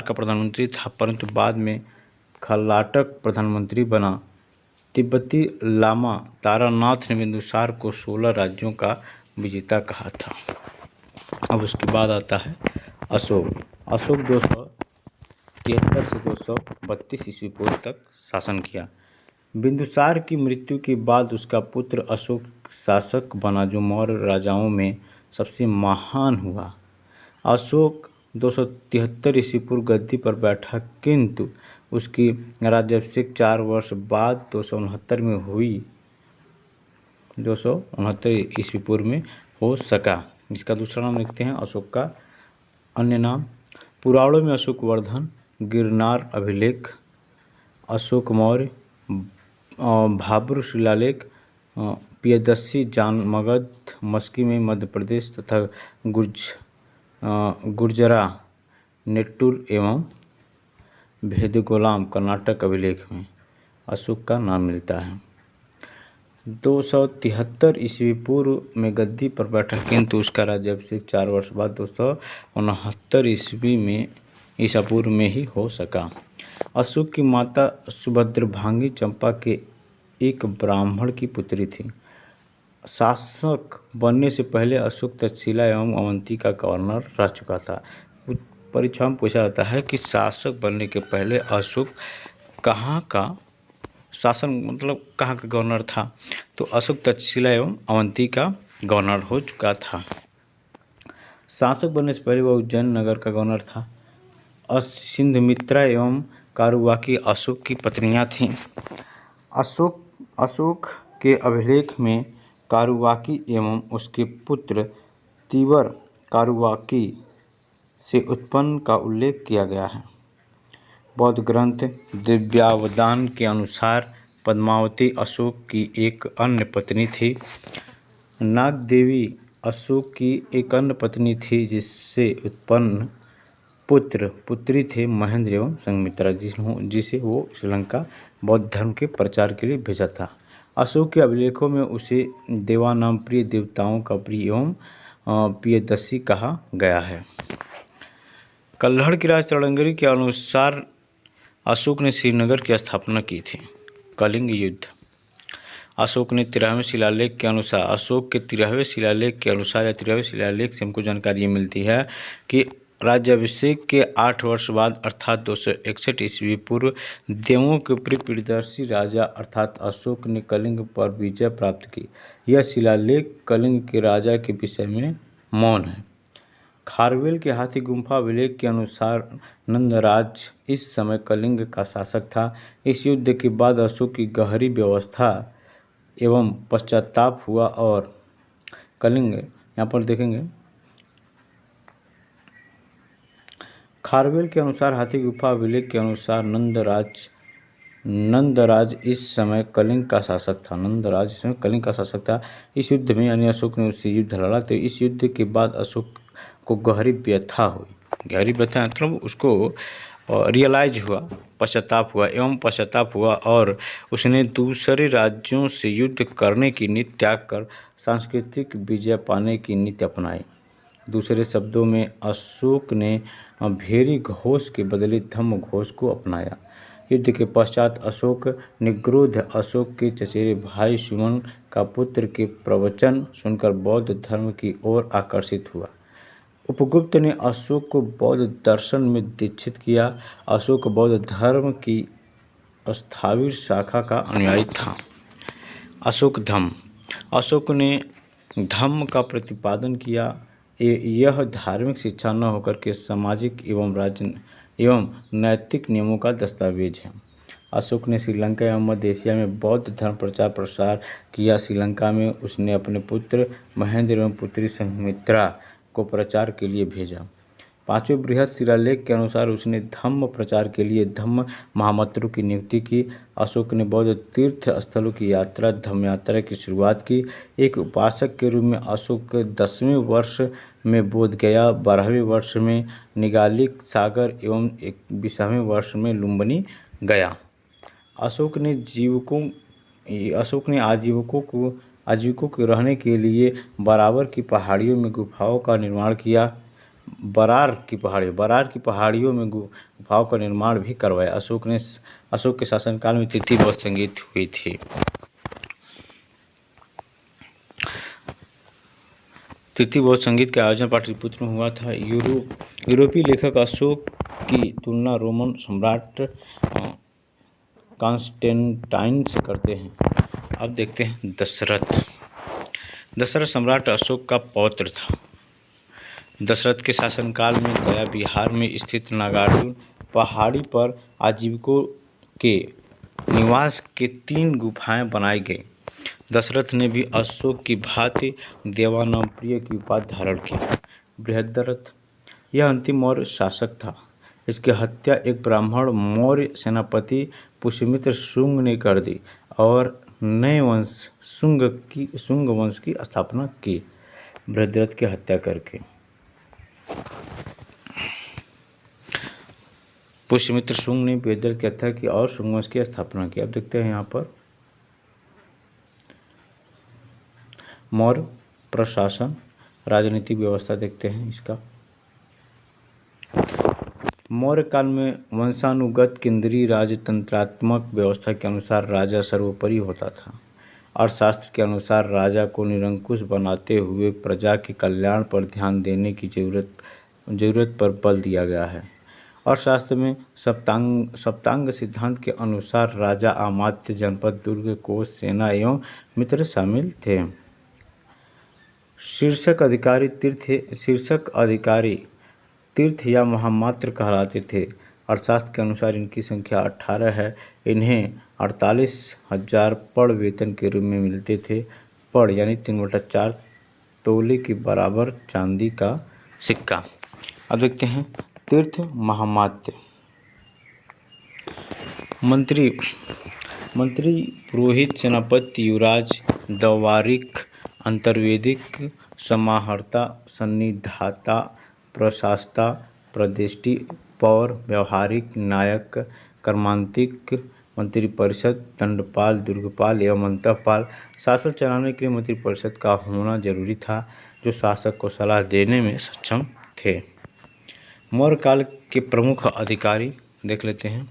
प्रधानमंत्री था, परंतु बाद में खलाटक प्रधानमंत्री बना। तिब्बती लामा तारानाथ ने बिंदुसार को 16 राज्यों का विजेता कहा था। अब उसके बाद आता है अशोक 273 से 232 ईस्वी पूर्व तक शासन किया। बिंदुसार की मृत्यु के बाद उसका पुत्र अशोक शासक बना, जो मौर्य राजाओं में सबसे महान हुआ। अशोक 273 ईस्वी पूर्व गद्दी पर बैठा, किंतु उसकी राज्याभिषेक 4 वर्ष बाद 269 ईस्वी पूर्व में हो सका। जिसका दूसरा नाम लिखते हैं अशोक का अन्य नाम। पुराणों में अशोक वर्धन, गिरनार अभिलेख, अशोक मौर्य, भाब्र शिलालेख, प्रियदर्शी जान मगध मस्की में मध्य प्रदेश तथा गुर्जरा नेट्टूर एवं भेदगोलाम कर्नाटक अभिलेख में अशोक का नाम मिलता है। 273 ईस्वी पूर्व में गद्दी पर बैठा, किंतु उसका राज्याभिषेक 4 वर्ष बाद 269 ईस्वी में ईसा पूर्व में ही हो सका। अशोक की माता सुभद्रभांगी चंपा के एक ब्राह्मण की पुत्री थी। शासक बनने से पहले अशोक तक्षशिला एवं अवंती का गवर्नर रह चुका था। परीक्षा में पूछा जाता है कि शासक बनने के पहले अशोक कहाँ का शासन मतलब कहाँ का गवर्नर था, तो अशोक तक्षशिला एवं अवंती का गवर्नर हो चुका था। शासक बनने से पहले वह उज्जैन नगर का गवर्नर था। असिंधमित्रा एवं कारुबाकी अशोक की पत्नियां थीं। अशोक के अभिलेख में कारुबाकी एवं उसके पुत्र तीवर कारुबाकी से उत्पन्न का उल्लेख किया गया है। बौद्ध ग्रंथ दिव्यावदान के अनुसार पद्मावती अशोक की एक अन्य पत्नी थी। नाग देवी अशोक की एक अन्य पत्नी थी, जिससे उत्पन्न पुत्र पुत्री थे महेंद्र एवं संघमित्रा, जिसे वो श्रीलंका बौद्ध धर्म के प्रचार के लिए भेजा था। अशोक के अभिलेखों में उसे देवानाम प्रिय, देवताओं का प्रिय एवं प्रियदर्शी कहा गया है। कल्हड़ की राज तड़ंगरी के अनुसार अशोक ने श्रीनगर की स्थापना की थी। कलिंग युद्ध। अशोक ने 13वें शिलालेख के अनुसार अशोक के 13वें शिलालेख के अनुसार या 13वें शिलालेख से हमको जानकारी मिलती है कि राज्याभिषेक के 8 वर्ष बाद अर्थात 261 ईस्वी पूर्व देवों के प्रियदर्शी राजा अर्थात अशोक ने कलिंग पर विजय प्राप्त की। यह शिलालेख कलिंग के राजा के विषय में मौन है। खारवेल के हाथी गुम्फा अभिलेख के अनुसार नंदराज इस समय कलिंग का शासक था। इस युद्ध के बाद अशोक की गहरी व्यवस्था एवं पश्चाताप हुआ और कलिंग, यहाँ पर देखेंगे खारवेल के अनुसार हाथी गुफा अभिलेख के अनुसार नंदराज इस समय कलिंग का शासक था। नंदराज इस समय कलिंग का शासक था। इस युद्ध में यानी अशोक ने उससे युद्ध लड़ा, तो इस युद्ध के बाद अशोक को गहरी व्यथा हुई। गहरी व्यथा मतलब उसको रियलाइज हुआ, पश्चाताप हुआ और उसने दूसरे राज्यों से युद्ध करने की नीति त्याग कर सांस्कृतिक विजय पाने की नीति अपनाई। दूसरे शब्दों में अशोक ने भेरी घोष के बदले धम्म घोष को अपनाया। युद्ध के पश्चात अशोक निग्रोध अशोक के चचेरे भाई सुमन का पुत्र के प्रवचन सुनकर बौद्ध धर्म की ओर आकर्षित हुआ। उपगुप्त ने अशोक को बौद्ध दर्शन में दीक्षित किया। अशोक बौद्ध धर्म की स्थावीर शाखा का अनुयायी था। अशोक धम्म। अशोक ने धम्म का प्रतिपादन किया। यह धार्मिक शिक्षा न होकर के सामाजिक एवं नैतिक नियमों का दस्तावेज है। अशोक ने श्रीलंका एवं मध्य एशिया में बौद्ध धर्म प्रचार प्रसार किया। श्रीलंका में उसने अपने पुत्र महेंद्र एवं पुत्री संघमित्रा को प्रचार के लिए भेजा। 5वें बृहद शिलालेख के अनुसार उसने धम्म प्रचार के लिए धम्म महामंत्रों की नियुक्ति की। अशोक ने बौद्ध तीर्थ स्थलों की यात्रा धम्म यात्रा की शुरुआत की। एक उपासक के रूप में अशोक 10वें वर्ष में बोधगया, 12वें वर्ष में निगालिक सागर एवं 21वें वर्ष में लुम्बिनी गया। अशोक ने आजीविकों के रहने के लिए बरार की पहाड़ियों में गुफाओं का निर्माण किया। बरार की पहाड़ियों में गुफाओं का निर्माण भी करवाया। अशोक के शासनकाल में तिथि बौद्ध संगीत हुई थी। तिथि बौद्ध संगीत का आयोजन पाटलिपुत्र में हुआ था। यूरोपीय लेखक अशोक की तुलना रोमन सम्राट कॉन्स्टेंटाइन से करते हैं। अब देखते हैं दशरथ सम्राट अशोक का पौत्र था। दशरथ के शासनकाल में गया बिहार में स्थित नागार्जुन पहाड़ी पर आजीविकों के निवास के 3 गुफाएं बनाई गई। दशरथ ने भी अशोक की भांति देवानाम प्रिय की उपाधि धारण की। बृहद्रथ यह अंतिम मौर्य शासक था। इसकी हत्या एक ब्राह्मण मौर्य सेनापति पुष्यमित्र शुंग ने कर दी और नए वंश शुंग वंश की स्थापना की बृहद्रथ की हत्या करके। पुष्यमित्र शुंग ने बृहद्रथ की हत्या की और शुंग वंश की स्थापना की। अब देखते हैं यहाँ पर मौर्य प्रशासन राजनीतिक व्यवस्था देखते हैं इसका। मौर्य काल में वंशानुगत केंद्रीय राजतंत्रात्मक व्यवस्था के अनुसार राजा सर्वोपरि होता था। अर्थशास्त्र के अनुसार राजा को निरंकुश बनाते हुए प्रजा के कल्याण पर ध्यान देने की जरूरत पर बल दिया गया है। अर्थशास्त्र में सप्तांग सिद्धांत के अनुसार राजा, अमात्य, जनपद, दुर्ग, कोष, सेना एवं मित्र शामिल थे। शीर्षक अधिकारी तीर्थ या महामात्र कहलाते थे। अर्थशास्त्र के अनुसार इनकी संख्या 18 है। इन्हें 48,000 पड़ वेतन के रूप में मिलते थे। पड़ यानी 3/4 तोले के बराबर चांदी का सिक्का। अब देखते हैं तीर्थ महामात्य। मंत्री पुरोहित, सेनापति, युवराज, दवारिक, अंतर्वेदिक, समाहर्ता, सन्निधाता, प्रशास्ता, प्रदेष्टि, पौर, व्यवहारिक, नायक, कर्मांतिक, मंत्रिपरिषद, दंडपाल, दुर्गपाल एवं अंतःपाल। शासन चलाने के लिए मंत्रिपरिषद का होना जरूरी था, जो शासक को सलाह देने में सक्षम थे। मौर्य काल के प्रमुख अधिकारी देख लेते हैं।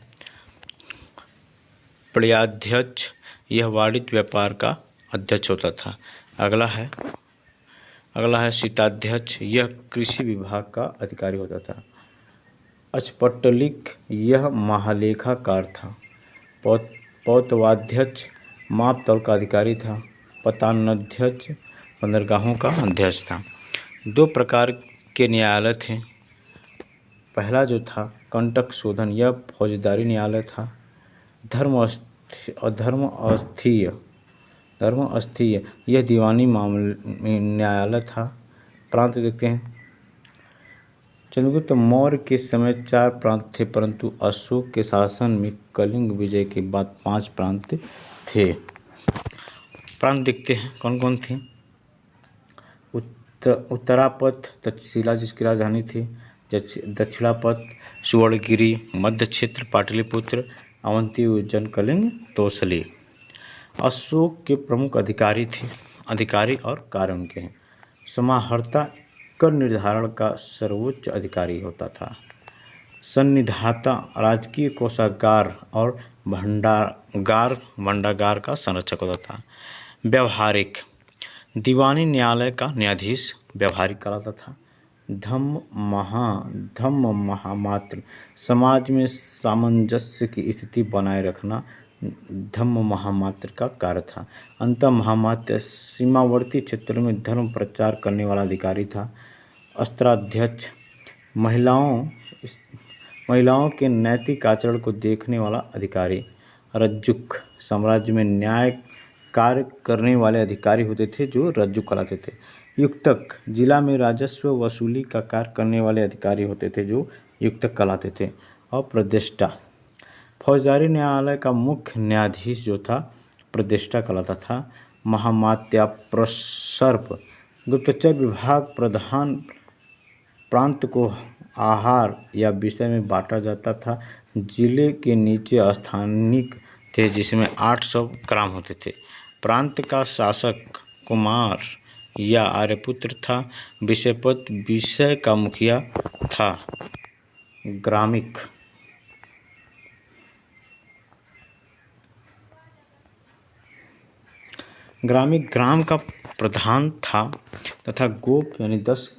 प्रियाध्यक्ष, यह वाणिज्य व्यापार का अध्यक्ष होता था। अगला है शीताध्यक्ष, यह कृषि विभाग का अधिकारी होता था। अचपट्टलिक, यह महालेखाकार था। पौतवाध्यक्ष, माप तौल का अधिकारी था। पतानाध्यक्ष, बंदरगाहों का अध्यक्ष था। 2 प्रकार के न्यायालय थे। पहला जो था कंटक शोधन, यह फौजदारी न्यायालय था। धर्म अस्थीय, यह दीवानी मामले न्यायालय था। प्रांत देखते हैं। चंद्रगुप्त मौर्य के समय 4 प्रांत थे, परंतु अशोक के शासन में कलिंग विजय के बाद 5 प्रांत थे। प्रांत देखते हैं कौन कौन थे। उत्तरापथ तक्षशिला जिसकी राजधानी थी। दक्षिणापथ सुवर्णगिरी, मध्य क्षेत्र पाटलिपुत्र, अवंती, उज्जैन, कलिंग, तोसली। अशोक के प्रमुख अधिकारी और कार्य उनके हैं। समाहर्ता कर निर्धारण का सर्वोच्च अधिकारी होता था। सन्निधाता राजकीय कोषागार और भंडागार का संरक्षक होता था। व्यवहारिक दीवानी न्यायालय का न्यायाधीश व्यवहारिक कहलाता था। धम्म महामात्र समाज में सामंजस्य की स्थिति बनाए रखना धम्म महामात्र का कार्य था। अंतः महामात्र सीमावर्ती क्षेत्रों में धर्म प्रचार करने वाला अधिकारी था। अस्त्राध्यक्ष महिलाओं के नैतिक आचरण को देखने वाला अधिकारी। रज्जुक साम्राज्य में न्याय कार्य करने वाले अधिकारी होते थे, जो रज्जुक कहलाते थे। युक्तक जिला में राजस्व वसूली का कार्य करने वाले अधिकारी होते थे, जो युक्तक कहलाते थे। और प्रदेष्टा फौजदारी न्यायालय का मुख्य न्यायाधीश जो था प्रदेष्टा कहलाता था। महामात्या प्रसर्प गुप्तचर विभाग प्रधान प्रांत को आहार या विषय में बांटा जाता था। जिले के नीचे स्थानिक थे, जिसमें 800 ग्राम होते थे। प्रांत का शासक कुमार या आर्यपुत्र था। विषयपत विषय का मुखिया था। ग्रामिक ग्राम का प्रधान था तथा गोप यानी 10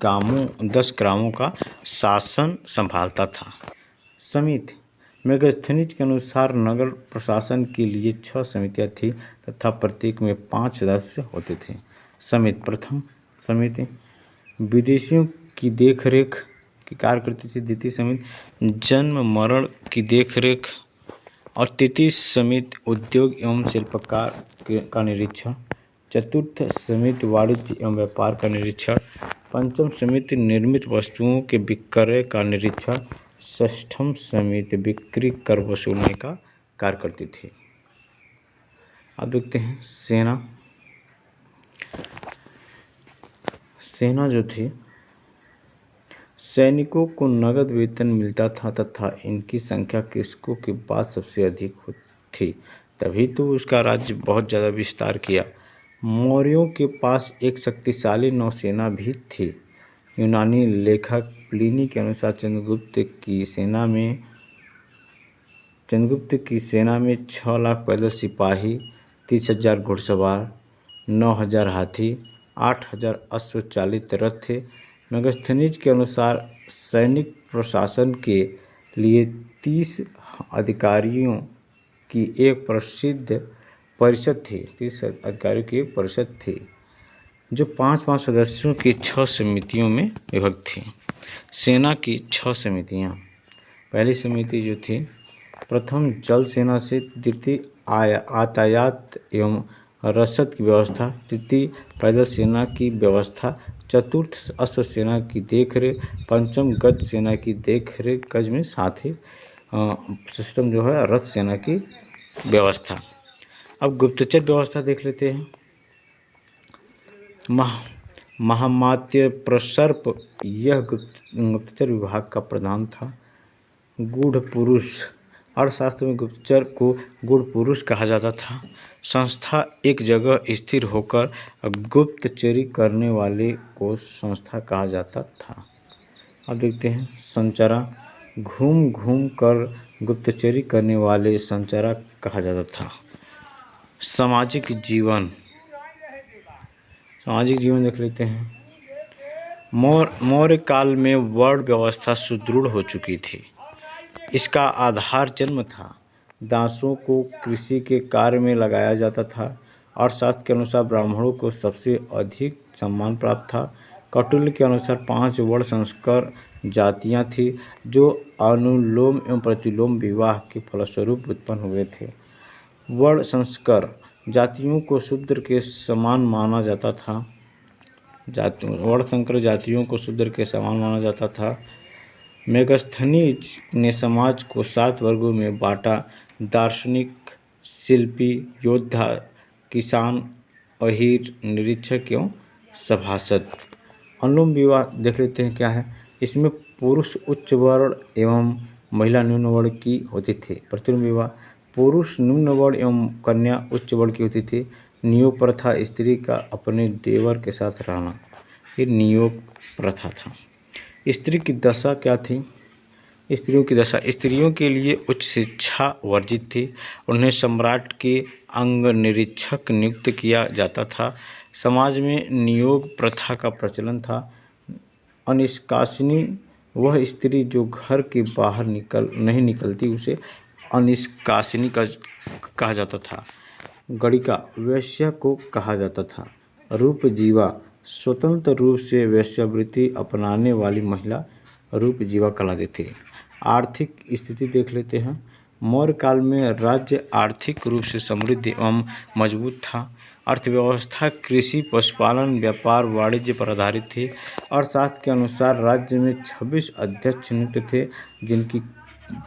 ग्रामों का शासन संभालता था। समिति मेगास्थनीज के अनुसार नगर प्रशासन के लिए 6 समितियां थी तथा प्रत्येक में 5 सदस्य होते थे। प्रथम समिति विदेशियों की देखरेख की कार्य करती थी। द्वितीय समिति जन्म मरण की देखरेख और तृतीय समिति उद्योग एवं शिल्पकार का निरीक्षण। चतुर्थ समिति वाणिज्य एवं व्यापार का निरीक्षण। पंचम समिति निर्मित वस्तुओं के विक्रय का निरीक्षण। षष्ठम समिति बिक्री कर वसूलने का कार्य करती थी। अब देखते हैं सेना जो थी, सैनिकों को नगद वेतन मिलता था तथा इनकी संख्या कृषकों के बाद सबसे अधिक थी, तभी तो उसका राज्य बहुत ज़्यादा विस्तार किया। मौर्यों के पास एक शक्तिशाली नौसेना भी थी। यूनानी लेखक प्लिनी के अनुसार चंद्रगुप्त की सेना में 6 लाख पैदल सिपाही, 30,000 घुड़सवार, 9,000 हाथी, 8,000 अश्वचालित रथ थे। मेगास्थनीज के अनुसार सैनिक प्रशासन के लिए 30 अधिकारियों की एक परिषद थी। 30 अधिकारियों की एक परिषद थी जो 5-5 सदस्यों की 6 समितियों में विभक्त थी। सेना की 6 समितियाँ। पहली समिति जो थी, प्रथम जल सेना से, द्वितीय यातायात एवं रसद की व्यवस्था, तृतीय पैदल सेना की व्यवस्था, चतुर्थ अश्व सेना की देखरेख, पंचम गज सेना की देखरेख, गज में साथ ही सिस्टम जो है रथ सेना की व्यवस्था। अब गुप्तचर व्यवस्था देख लेते हैं। महामात्य प्रसर्प यह गुप्तचर विभाग का प्रधान था। गूढ़ पुरुष, अर्थशास्त्र में गुप्तचर को गूढ़ पुरुष कहा जाता था। संस्था, एक जगह स्थिर होकर गुप्तचरी करने वाले को संस्था कहा जाता था। अब देखते हैं संचरा, घूम घूम कर गुप्तचरी करने वाले संचरा कहा जाता था। सामाजिक जीवन देख लेते हैं। मौर्य काल में वर्ण व्यवस्था सुदृढ़ हो चुकी थी। इसका आधार जन्म था। दासों को कृषि के कार्य में लगाया जाता था। अर्थशास्त्र के अनुसार ब्राह्मणों को सबसे अधिक सम्मान प्राप्त था। कौटिल्य के अनुसार 5 वर्ण संकर जातियां थीं जो अनुलोम एवं प्रतिलोम विवाह के फलस्वरूप उत्पन्न हुए थे। वर्ण संकर जातियों को शूद्र के समान माना जाता था। वर्ण संकर जातियों को शूद्र के समान माना जाता था। मेगास्थनीज ने समाज को 7 वर्गों में बांटा: दार्शनिक, शिल्पी, योद्धा, किसान, अहीर, निरीक्षक एवं सभासद। अनुलोम विवाह देख लेते हैं क्या है। इसमें पुरुष उच्च वर्ण एवं महिला निम्न वर्ण की होती थी। प्रतिलोम विवाह, पुरुष निम्न वर्ण एवं कन्या उच्च वर्ण की होती थी। नियोग प्रथा, स्त्री का अपने देवर के साथ रहना, ये नियोग प्रथा था। स्त्री की दशा क्या थी? स्त्रियों की दशा, स्त्रियों के लिए उच्च शिक्षा वर्जित थी। उन्हें सम्राट के अंग निरीक्षक नियुक्त किया जाता था। समाज में नियोग प्रथा का प्रचलन था। अनिष्कासिनी, वह स्त्री जो घर के बाहर नहीं निकलती, उसे अनिष्कासिनी कहा जाता था। गणिका, वेश्या को कहा जाता था। रूपजीवा, स्वतंत्र रूप से वेश्यावृत्ति अपनाने वाली महिला रूपजीवा कहलाती थी। आर्थिक स्थिति देख लेते हैं। मौर्य काल में राज्य आर्थिक रूप से समृद्ध एवं मजबूत था। अर्थव्यवस्था कृषि, पशुपालन, व्यापार, वाणिज्य पर आधारित थी। अर्थशास्त्र के अनुसार राज्य में 26 अध्यक्ष नियुक्त थे जिनकी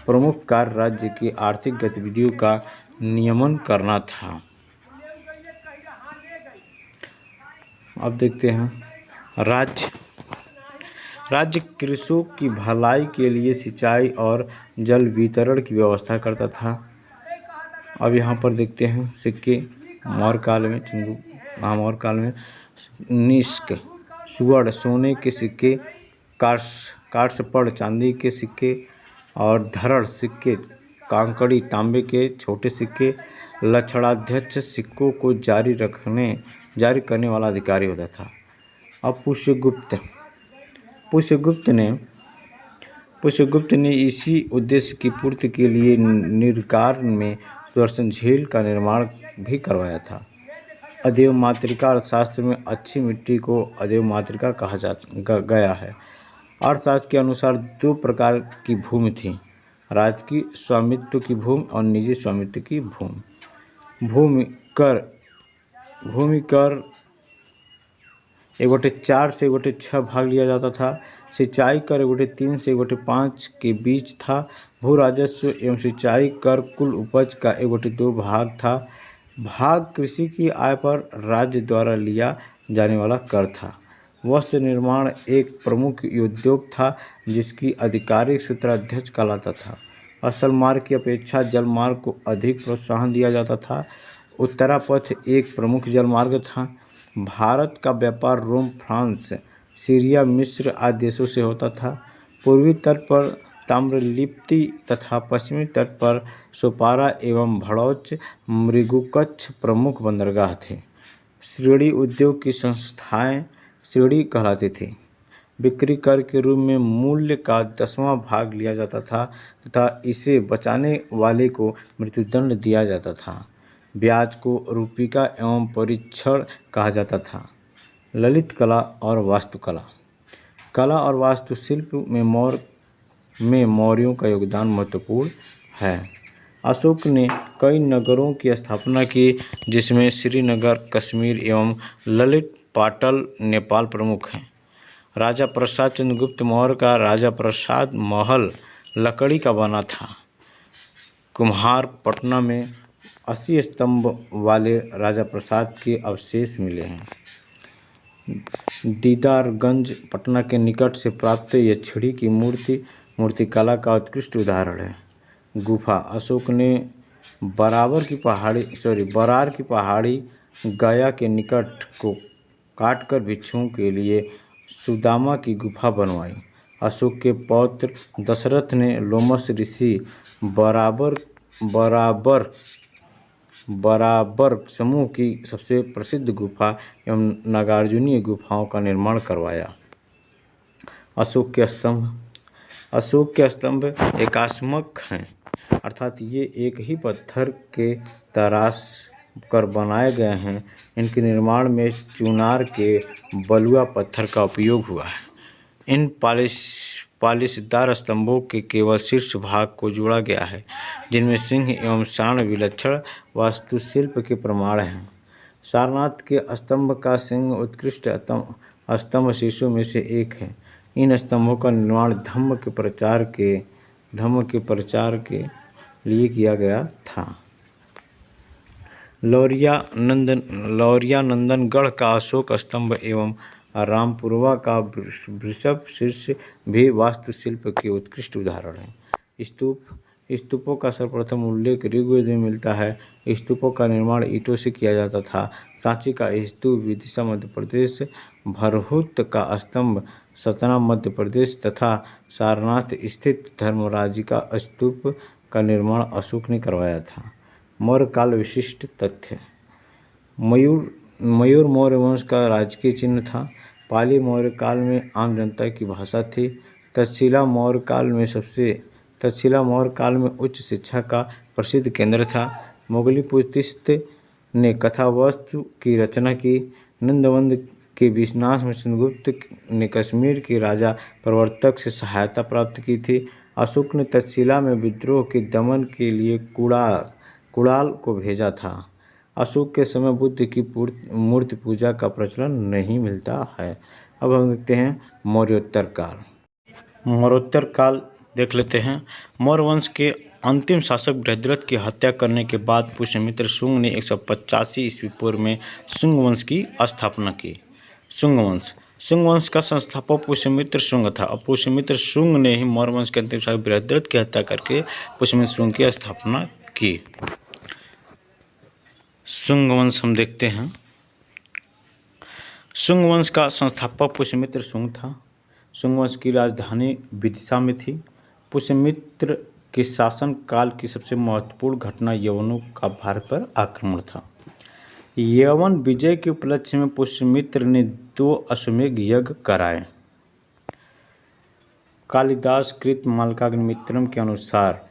प्रमुख कार्य राज्य की आर्थिक गतिविधियों का नियमन करना था। अब देखते हैं राज्य कृषकों की भलाई के लिए सिंचाई और जल वितरण की व्यवस्था करता था। अब यहाँ पर देखते हैं सिक्के। मौर्य काल में निष्क, सुवर्ण सोने के सिक्के, काष्ठपड़ चांदी के सिक्के और धरड़ सिक्के, कांकड़ी तांबे के छोटे सिक्के, लक्षणाध्यक्ष सिक्कों को जारी करने वाला अधिकारी होता था। अब पुष्यगुप्त ने इसी उद्देश्य की पूर्ति के लिए निर्कार में सुदर्शन झील का निर्माण भी करवाया था। अदेव मातृका, अर्थशास्त्र में अच्छी मिट्टी को अदेव मातृका कहा गया है। अर्थशास्त्र के अनुसार 2 प्रकार की भूमि थी: राजकीय स्वामित्व की भूमि और निजी स्वामित्व की भूमि। भूमि कर 1/4 से 1/6 भाग लिया जाता था। सिंचाई कर 1/3 से 1/5 के बीच था। भू राजस्व एवं सिंचाई कर कुल उपज का 1/2 भाग था। भाग कृषि की आय पर राज्य द्वारा लिया जाने वाला कर था। वस्त्र निर्माण एक प्रमुख उद्योग था जिसकी आधिकारिक सूत्राध्यक्ष कहलाता था। स्थल मार्ग की अपेक्षा जल मार्ग को अधिक प्रोत्साहन दिया जाता था। उत्तरापथ एक प्रमुख जल मार्ग था। भारत का व्यापार रोम, फ्रांस, सीरिया, मिस्र आदि देशों से होता था। पूर्वी तट पर ताम्रलिप्ति तथा पश्चिमी तट पर सोपारा एवं भड़ौच, मृगुकच्छ प्रमुख बंदरगाह थे। श्रेणी उद्योग की संस्थाएं श्रेणी कहलाती थी। बिक्री कर के रूप में मूल्य का 10वां भाग लिया जाता था तथा इसे बचाने वाले को मृत्युदंड दिया जाता था। ब्याज को रूपिका एवं परीक्षण कहा जाता था। ललित कला और वास्तुकला। कला और वास्तुशिल्प में मौर्यों का योगदान महत्वपूर्ण है। अशोक ने कई नगरों की स्थापना की जिसमें श्रीनगर कश्मीर एवं ललित पाटल नेपाल प्रमुख हैं। राजा प्रसाद चंद्रगुप्त मौर्य का राजा प्रसाद महल लकड़ी का बना था। कुम्हार पटना में 80 स्तंभ वाले राजा प्रसाद के अवशेष मिले हैं। दीदारगंज पटना के निकट से प्राप्त यक्षिणी की मूर्तिकला का उत्कृष्ट उदाहरण है। गुफा। अशोक ने बरार की पहाड़ी गया के निकट को काटकर भिक्षुओं के लिए सुदामा की गुफा बनवाई। अशोक के पौत्र दशरथ ने लोमस ऋषि बराबर समूह की सबसे प्रसिद्ध गुफा एवं नागार्जुनीय गुफाओं का निर्माण करवाया। अशोक के स्तंभ एकात्मक हैं, अर्थात ये एक ही पत्थर के तराश कर बनाए गए हैं। इनके निर्माण में चुनार के बलुआ पत्थर का उपयोग हुआ है। इन पालिशदार स्तंभों के केवल शीर्ष भाग को जोड़ा गया है, जिनमें सिंह एवं सांड विलक्षण वास्तुशिल्प के प्रमाण हैं। सारनाथ के स्तंभ का सिंह उत्कृष्ट स्तंभ शीर्षों में से एक है। इन स्तंभों का निर्माण धम्म के प्रचार के लिए किया गया था। लौरिया नंदनगढ़ का अशोक स्तंभ एवं रामपुरवा का वृषभ शीर्ष भी वास्तुशिल्प के उत्कृष्ट उदाहरण हैं। स्तूपों का सर्वप्रथम उल्लेख ऋग्वेद में मिलता है। स्तूपों का निर्माण ईंटों से किया जाता था। सांची का स्तूप विदिशा मध्य प्रदेश, भरहुत का स्तंभ सतना मध्य प्रदेश तथा सारनाथ स्थित धर्मराज का स्तूप का निर्माण अशोक ने करवाया था। मौर्य काल विशिष्ट तथ्य। मयूर मौर्य वंश का राजकीय चिन्ह था। पाली मौर्य काल में आम जनता की भाषा थी। तक्षशिला मौर्य काल में उच्च शिक्षा का प्रसिद्ध केंद्र था। मुगली पुलत्सित ने कथावस्तु की रचना की। नंदवंद के विनाश में चंद्रगुप्त ने कश्मीर के राजा प्रवर्तक से सहायता प्राप्त की थी। अशोक ने तक्षशिला में विद्रोह के दमन के लिए कुणाल को भेजा था। अशोक के समय बुद्ध की मूर्ति पूजा का प्रचलन नहीं मिलता है। अब हम देखते हैं मौर्योत्तर काल देख लेते हैं। मौर्य वंश के अंतिम शासक बृहद्रथ की हत्या करने के बाद पुष्यमित्र शुंग ने 185 ईस्वी पूर्व में शुंग वंश की स्थापना की। शुंग वंश का संस्थापक पुष्यमित्र शुंग था और पुष्यमित्र शुंग ने ही मौर्य वंश के अंतिम शासक बृहद्रथ की हत्या करके पुष्यमित्र शुंग की स्थापना की। शुंग वंश हम देखते हैं। शुंग वंश का संस्थापक पुष्यमित्र शुंग था। शुंग वंश की राजधानी विदिशा में थी। पुष्यमित्र के शासन काल की सबसे महत्वपूर्ण घटना यवनों का भारत पर आक्रमण था। यवन विजय के उपलक्ष्य में पुष्यमित्र ने 2 अश्वमेध यज्ञ कराए। कालिदास कृत मालकाग्निमित्रम के अनुसार,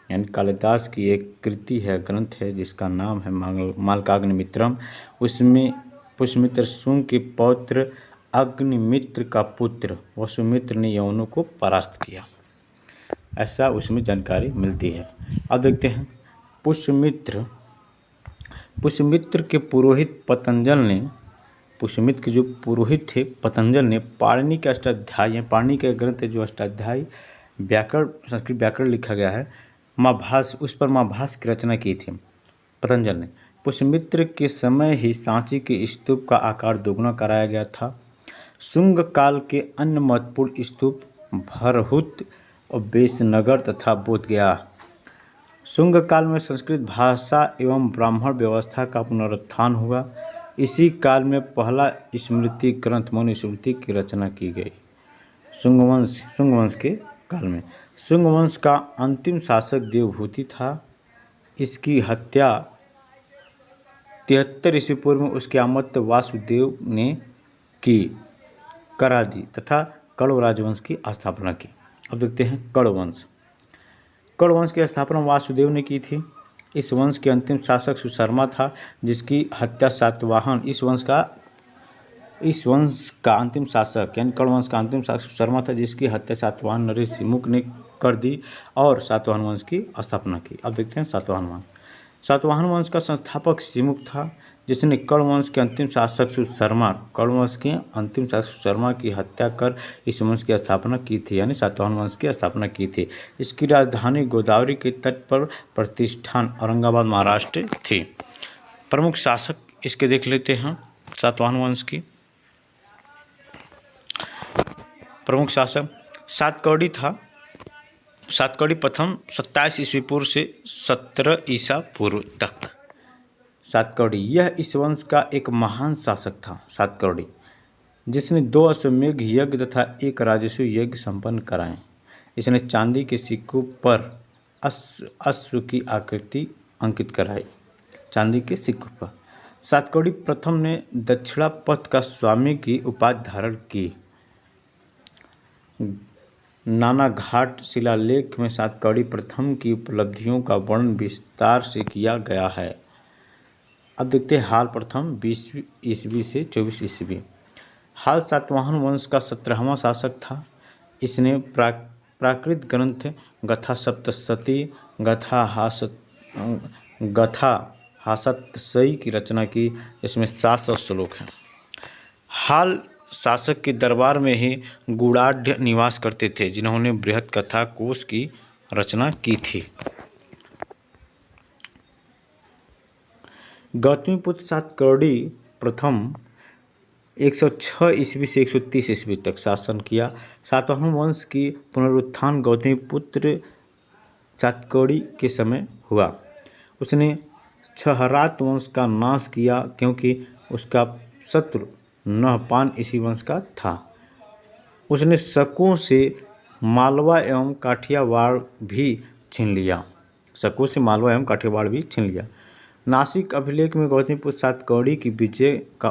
यानी कालिदास की एक कृति है, ग्रंथ है जिसका नाम है मालकाग्निमित्रम, उसमें पुष्यमित्र शुंग के पौत्र अग्निमित्र का पुत्र वसुमित्र ने यवनों को परास्त किया, ऐसा उसमें जानकारी मिलती है। अब देखते हैं पुष्यमित्र के पुरोहित पतंजल ने, पुष्यमित्र के जो पुरोहित थे पतंजल ने पाणिनि के अष्टाध्यायी, पाणिनि के ग्रंथ जो अष्टाध्यायी व्याकरण, संस्कृत व्याकरण लिखा गया है, उस पर महाभाष्य की रचना की थी पतंजल ने। पुष्यमित्र के समय ही सांची के स्तूप का आकार दोगुना कराया गया था। शुंग काल के अन्य महत्वपूर्ण स्तूप भरहुत और बेसनगर तथा बोधगया। शुंग काल में संस्कृत भाषा एवं ब्राह्मण व्यवस्था का पुनरुत्थान हुआ। इसी काल में पहला स्मृति ग्रंथ मनुस्मृति की रचना की गई। शुंग वंश के काल में शुंग वंश का अंतिम शासक देवभूति था। इसकी हत्या 73 ईस्वी पूर्व में उसके अमात्य वासुदेव ने करा दी तथा कण्व राजवंश की स्थापना की। अब देखते हैं कण्व वंश। कण्व वंश की स्थापना वासुदेव ने की थी। इस वंश के अंतिम शासक सुशर्मा था, जिसकी हत्या सातवाहन इस वंश का अंतिम शासक यानी कण्व वंश का अंतिम शासक सुशर्मा था, जिसकी हत्या सातवाहन नरेश सिमुक ने कर दी और सातवाहन वंश की स्थापना की। अब देखते हैं सातवाहन वंश। सातवाहन वंश का संस्थापक सिमुक था, जिसने कण्व वंश के अंतिम शासक सुशर्मा की हत्या कर इस वंश की स्थापना की थी, यानी सातवाहन वंश की स्थापना की थी। इसकी राजधानी गोदावरी के तट पर प्रतिष्ठान औरंगाबाद महाराष्ट्र थी। प्रमुख शासक इसके देख लेते हैं। सातवाहन वंश की प्रमुख शासक सातकर्णी था। सातकर्णी प्रथम 27 ईस्वी पूर्व से 17 ईसा पूर्व तक। सातकर्णी यह इस वंश का एक महान शासक था। सातकर्णी जिसने 2 अश्वमेध यज्ञ तथा 1 राजस्व यज्ञ संपन्न कराए। इसने चांदी के सिक्कों पर अश्व की आकृति अंकित कराई। चांदी के सिक्कों पर सातकर्णी प्रथम ने दक्षिणा पथ का स्वामी की उपाधि धारण की। नाना घाट शिलालेख में सातकर्णी प्रथम की उपलब्धियों का वर्णन विस्तार से किया गया है। अब देखते हैं हाल प्रथम 20 ईस्वी से 24 ईस्वी। हाल सातवाहन वंश का 17वां शासक था। इसने प्राकृत ग्रंथ गथा सप्तशती गथा हासतसई की रचना की। इसमें 700 श्लोक हैं। हाल शासक के दरबार में ही गूढ़ाढ्य निवास करते थे, जिन्होंने बृहत कथा कोश की रचना की थी। गौतमीपुत्र सातकर्णी प्रथम 106 ईस्वी से 130 ईस्वी तक शासन किया। सातवाहन वंश की पुनरुत्थान गौतमीपुत्र सातकर्णी के समय हुआ। उसने छहरात वंश का नाश किया, क्योंकि उसका शत्रु नहपान इसी वंश का था। उसने शकों से मालवा एवं काठियावाड़ भी छीन लिया। नासिक अभिलेख में गौतमीपुत्र सातकर्णी की विजय का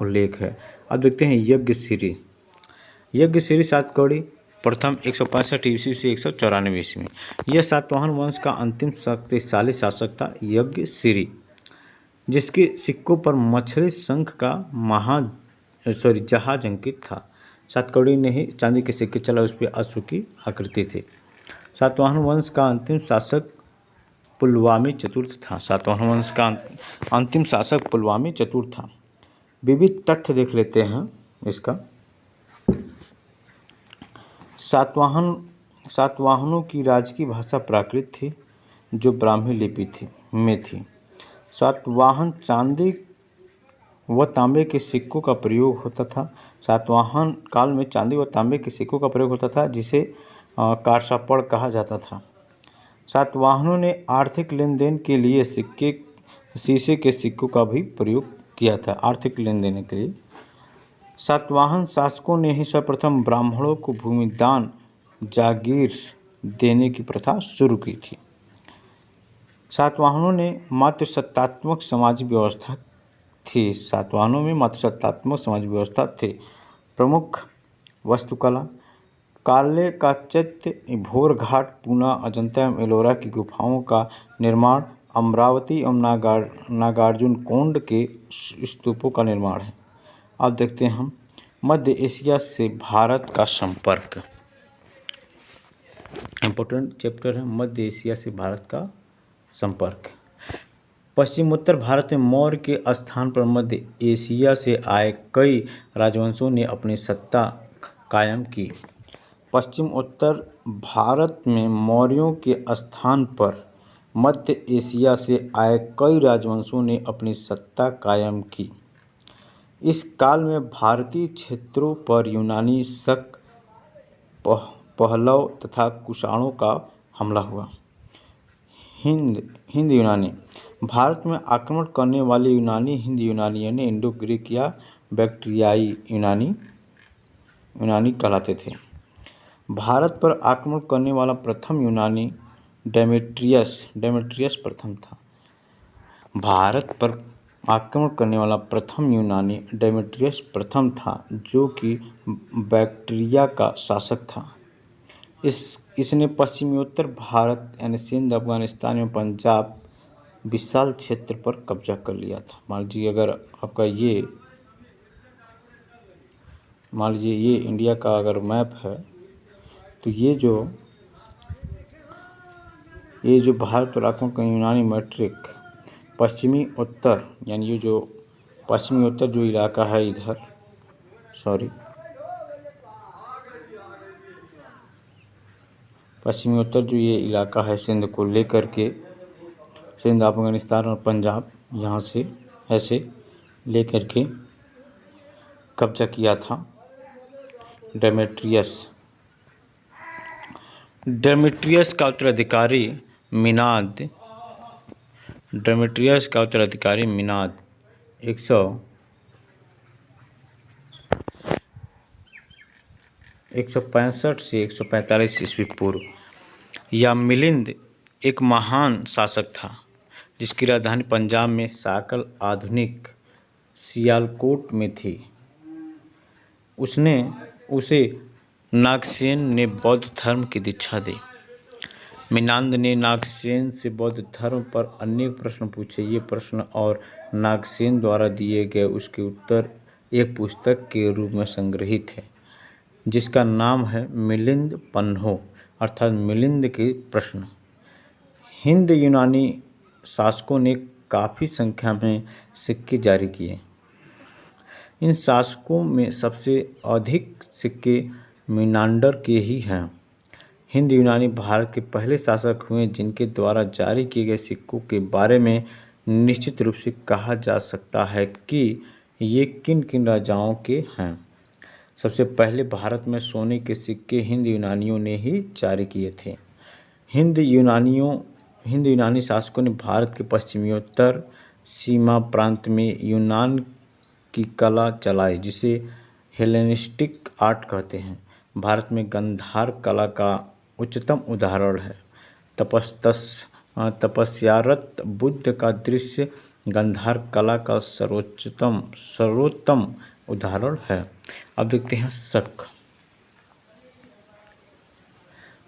उल्लेख है। अब देखते हैं यज्ञश्री सातकर्णी प्रथम 165 ईस्वी से 194 ईस्वी में। यह सातवाहन वंश का अंतिम शक्तिशाली शासक था। यज्ञश्री जिसके सिक्कों पर मछली शंख का जहाज अंकित था। सातकर्णी ने ही चांदी के सिक्के चला, उस पर अश्व की आकृति थी। सातवाहन वंश का अंतिम शासक पुलवामी चतुर्थ था। विविध तथ्य देख लेते हैं इसका। सातवाहनों की राजकीय भाषा प्राकृत थी, जो ब्राह्मी लिपि में थी। सातवाहन चांदी व तांबे के सिक्कों का प्रयोग होता था। सातवाहन काल में चांदी व तांबे के सिक्कों का प्रयोग होता था, जिसे कारसापड़ कहा जाता था। सातवाहनों ने आर्थिक लेन देन के लिए शीशे के सिक्कों का भी प्रयोग किया था। आर्थिक लेन देन के लिए सातवाहन शासकों ने ही सर्वप्रथम ब्राह्मणों को भूमिदान जागीर देने की प्रथा शुरू की थी। सातवाहनों में मातृसत्तात्मक समाज व्यवस्था थी। प्रमुख वास्तुकला काले का चैत्य, भोर घाट, पूना, अजंता एवं एलोरा की गुफाओं का निर्माण, अमरावती एवं नागार्जुन कोंड के स्तूपों का निर्माण है। अब देखते हैं हम मध्य एशिया से भारत का संपर्क। इम्पोर्टेंट चैप्टर है मध्य एशिया से भारत का संपर्क। पश्चिमोत्तर भारत में मौर्य के स्थान पर मध्य एशिया से आए कई राजवंशों ने अपनी सत्ता कायम की। पश्चिम उत्तर भारत में मौर्यों के स्थान पर मध्य एशिया से आए कई राजवंशों ने अपनी सत्ता कायम की। इस काल में भारतीय क्षेत्रों पर यूनानी, शक, पहलव तथा कुषाणों का हमला हुआ। हिंद यूनानी। भारत में आक्रमण करने वाले हिंद यूनानियों ने इंडो ग्रीक या बैक्ट्रियाई यूनानी कहलाते थे। भारत पर आक्रमण करने वाला प्रथम यूनानी डेमेट्रियस प्रथम था। भारत पर आक्रमण करने वाला प्रथम यूनानी डेमेट्रियस प्रथम था, जो कि बैक्ट्रिया का शासक था। इसने पश्चिमोत्तर भारत यानी सिंध, अफगानिस्तान एवं पंजाब विशाल क्षेत्र पर कब्जा कर लिया था। मान लीजिए अगर आपका ये इंडिया का अगर मैप है, तो ये जो भारत पर आक्रमण का यूनानी मैट्रिक पश्चिमी उत्तर यानी ये जो पश्चिमी उत्तर जो इलाका है इधर पश्चिमी उत्तर जो ये इलाका है सिंध को लेकर के, सिंध, अफगानिस्तान और पंजाब, यहाँ से ऐसे लेकर के कब्जा किया था डेमेट्रियस का उत्तराधिकारी मिनाद 165 से 145 ईस्वी पूर्व या मिलिंद एक महान शासक था, जिसकी राजधानी पंजाब में साकल आधुनिक सियालकोट में थी। उसे नागसेन ने बौद्ध धर्म की दीक्षा दी। मिनांद ने नागसेन से बौद्ध धर्म पर अनेक प्रश्न पूछे। ये प्रश्न और नागसेन द्वारा दिए गए उसके उत्तर एक पुस्तक के रूप में संग्रहित है, जिसका नाम है मिलिंद पन्हो अर्थात मिलिंद के प्रश्न। हिंद यूनानी शासकों ने काफ़ी संख्या में सिक्के जारी किए। इन शासकों में सबसे अधिक सिक्के मिनांडर के ही हैं। हिंद यूनानी भारत के पहले शासक हुए जिनके द्वारा जारी किए गए सिक्कों के बारे में निश्चित रूप से कहा जा सकता है कि ये किन किन राजाओं के हैं। सबसे पहले भारत में सोने के सिक्के हिंद यूनानियों ने ही जारी किए थे। हिंद यूनानी शासकों ने भारत के पश्चिमोत्तर सीमा प्रांत में यूनान की कला चलाई, जिसे हेलेनिस्टिक आर्ट कहते हैं। भारत में गांधार कला का उच्चतम उदाहरण है। तपस्यारत बुद्ध का दृश्य गांधार कला का सर्वोत्तम उदाहरण है। अब देखते हैं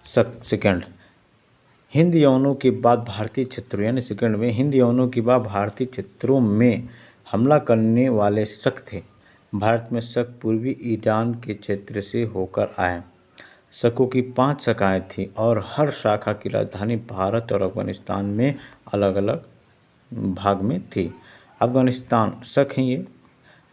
शक सेकंड हिंद यवनों के बाद भारतीय क्षेत्रों यानी सेकंड में हिंद यवनों के बाद भारतीय क्षेत्रों में हमला करने वाले शक थे। भारत में शक पूर्वी ईरान के क्षेत्र से होकर आए। शकों की 5 शाखाएं थीं और हर शाखा की राजधानी भारत और अफगानिस्तान में अलग अलग भाग में थी। अफगानिस्तान शक है ये।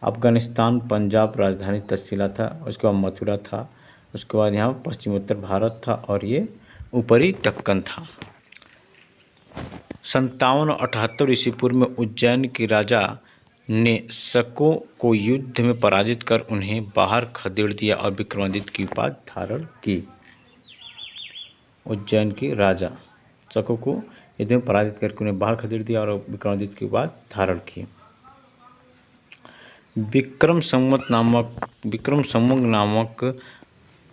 अफगानिस्तान पंजाब राजधानी तक्षशिला था, उसके बाद मथुरा था, उसके बाद यहाँ पश्चिमोत्तर भारत था और ये ऊपरी दक्कन था। 57 और 78 ईस्वी पूर्व में उज्जैन के राजा ने शकों को युद्ध में पराजित कर उन्हें बाहर खदेड़ दिया और विक्रमादित्य की उपाधि धारण की। उज्जैन के राजा शकों को युद्ध में पराजित करके उन्हें बाहर खदेड़ दिया और विक्रमादित्य की उपाधि धारण की। विक्रम संवत नामक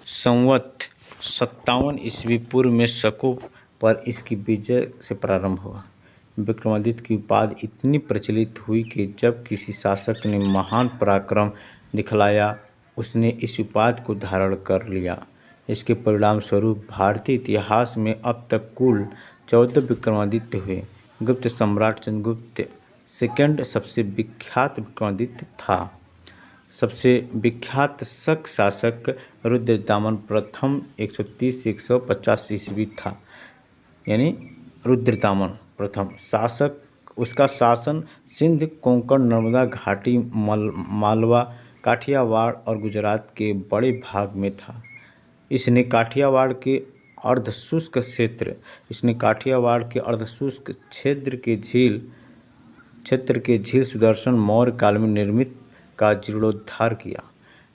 संवत 57 ईस्वी पूर्व में शकों पर इसकी विजय से प्रारंभ हुआ। विक्रमादित्य की उपाधि इतनी प्रचलित हुई कि जब किसी शासक ने महान पराक्रम दिखलाया, उसने इस उपाधि को धारण कर लिया। इसके परिणाम स्वरूप भारतीय इतिहास में अब तक कुल 14 विक्रमादित्य हुए। गुप्त सम्राट चंद्रगुप्त सेकंड सबसे विख्यात विक्रमादित्य था। सबसे विख्यात शक शासक रुद्रदामन प्रथम 130 से 150 ईस्वी था, यानी रुद्रदामन प्रथम शासक। उसका शासन सिंध, कोंकण, नर्मदा घाटी, मालवा, काठियावाड़ और गुजरात के बड़े भाग में था। इसने काठियावाड़ के अर्धशुष्क क्षेत्र के झील सुदर्शन मौर्य काल में निर्मित का जीर्णोद्धार किया।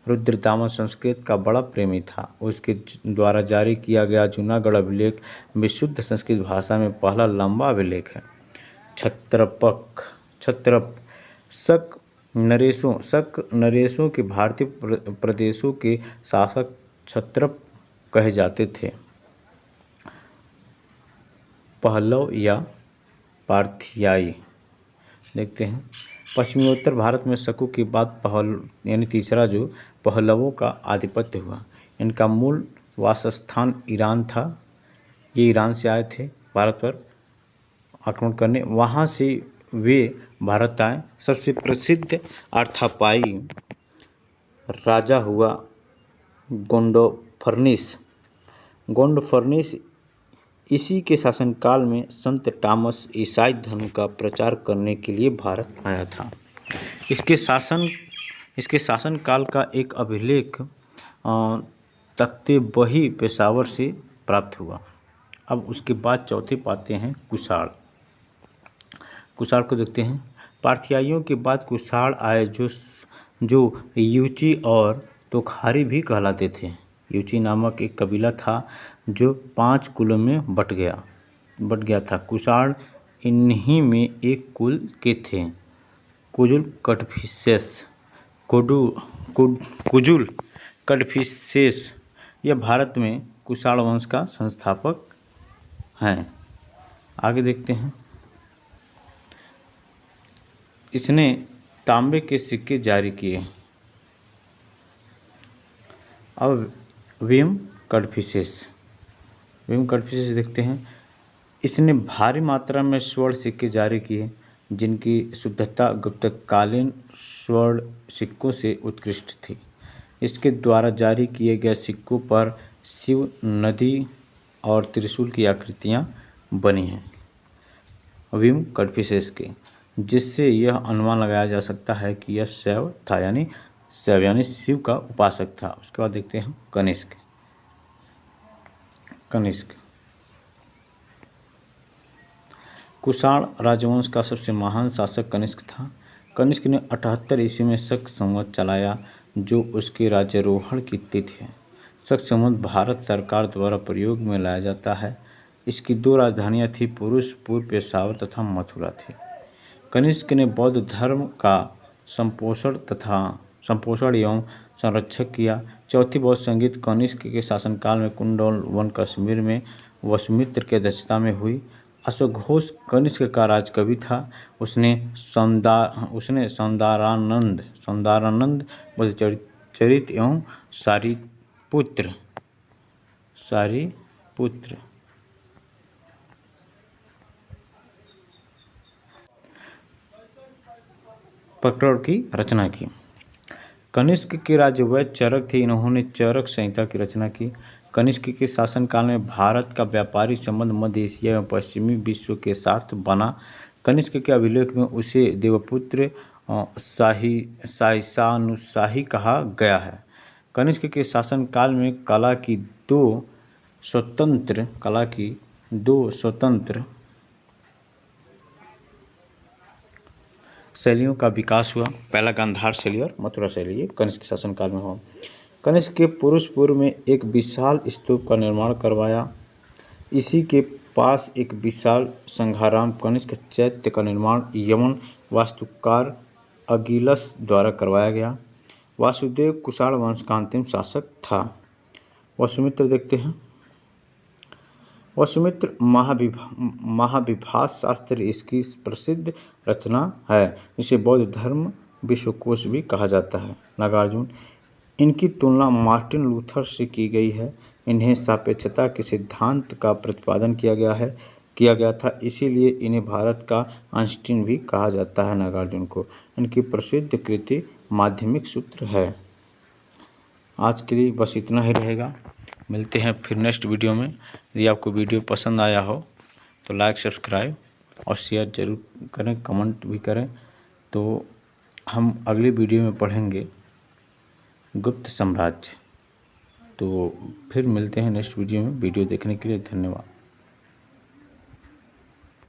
रुद्रदामन संस्कृत का बड़ा प्रेमी था। उसके द्वारा जारी किया गया जूनागढ़ अभिलेख विशुद्ध संस्कृत भाषा में पहला लंबा अभिलेख है। छत्रप शक नरेशों के भारतीय प्रदेशों के शासक छत्रप कहे जाते थे। पहलव या पार्थियाई देखते हैं। पश्चिमोत्तर भारत में शकों के बाद यानी तीसरा जो पहलवों का आधिपत्य हुआ। इनका मूल वासस्थान ईरान था। ये ईरान से आए थे भारत पर आक्रमण करने। वहाँ से वे भारत आए। सबसे प्रसिद्ध अर्थापाई राजा हुआ गोंडोफर्निस। इसी के शासनकाल में संत टॉमस ईसाई धर्म का प्रचार करने के लिए भारत आया था। इसके शासनकाल का एक अभिलेख तख्ते बही पेशावर से प्राप्त हुआ। अब उसके बाद चौथे पाते हैं कुषाण को देखते हैं। पार्थियाइयों के बाद कुषाण आए जो यूची और तोखारी भी कहलाते थे। यूची नामक एक कबीला था जो 5 कुलों में बट गया था। कुषाण इन्हीं में एक कुल के थे। कुजुल कड़फिसेस यह भारत में कुषाण वंश का संस्थापक हैं। आगे देखते हैं। इसने तांबे के सिक्के जारी किए। अब विम कड़फिसेस देखते हैं। इसने भारी मात्रा में स्वर्ण सिक्के जारी किए जिनकी शुद्धता गुप्तकालीन स्वर्ण सिक्कों से उत्कृष्ट थी। इसके द्वारा जारी किए गए सिक्कों पर शिव, नदी और त्रिशूल की आकृतियाँ बनी हैं विम कड़फिसेस के, जिससे यह अनुमान लगाया जा सकता है कि यह शैव था यानी शिव का उपासक था। उसके बाद देखते हैं कनिष्क। कुषाण राजवंश का सबसे महान शासक कनिष्क था। कनिष्क ने 78 ईस्वी में शक संवत चलाया जो उसके राज्यारोहण की तिथि है। शक संवत भारत सरकार द्वारा प्रयोग में लाया जाता है। इसकी 2 राजधानियाँ थीं, पुरुषपुर पेशावर तथा मथुरा थी। कनिष्क ने बौद्ध धर्म का संपोषण एवं संरक्षण किया। चौथी बौद्ध संगीत कनिष्क के शासनकाल में कुंडल वन कश्मीर में वसुमित्र के अध्यक्षता में हुई। अश्वघोष कनिष्क का राजकवि था। उसने सौंदरानंद बुद्धचरित एवं सारिपुत्र प्रकरण की रचना की। कनिष्क के राज्यवैद्य चरक थे। इन्होंने चरक संहिता की रचना की। कनिष्क के शासनकाल में भारत का व्यापारिक संबंध मध्य एशिया एवं पश्चिमी विश्व के साथ बना। कनिष्क के अभिलेख में उसे देवपुत्र साहिसानुसाही कहा गया है। कनिष्क के शासनकाल में कला की दो स्वतंत्र शैलियों का विकास हुआ। पहला गांधार शैली और मथुरा शैली कनिष्क शासनकाल में हुआ। कनिष्क के पुरुषपुर में एक विशाल स्तूप का निर्माण करवाया। इसी के पास एक विशाल संघाराम कनिष्क चैत्य का निर्माण यमन वास्तुकार अगिलस द्वारा करवाया गया। वासुदेव कुषाण वंश का अंतिम शासक था। वसुमित्र देखते हैं। वसुमित्र महाविभास शास्त्र इसकी प्रसिद्ध रचना है, जिसे बौद्ध धर्म विश्वकोश भी कहा जाता है। नागार्जुन, इनकी तुलना मार्टिन लूथर से की गई है। इन्हें सापेक्षता के सिद्धांत का प्रतिपादन किया गया था, इसीलिए इन्हें भारत का आइंस्टीन भी कहा जाता है। नागार्जुन को इनकी प्रसिद्ध कृति माध्यमिक सूत्र है। आज के लिए बस इतना ही रहेगा। मिलते हैं फिर नेक्स्ट वीडियो में। यदि आपको वीडियो पसंद आया हो तो लाइक, सब्सक्राइब और शेयर जरूर करें, कमेंट भी करें। तो हम अगली वीडियो में पढ़ेंगे गुप्त साम्राज्य। तो फिर मिलते हैं नेक्स्ट वीडियो में। वीडियो देखने के लिए धन्यवाद।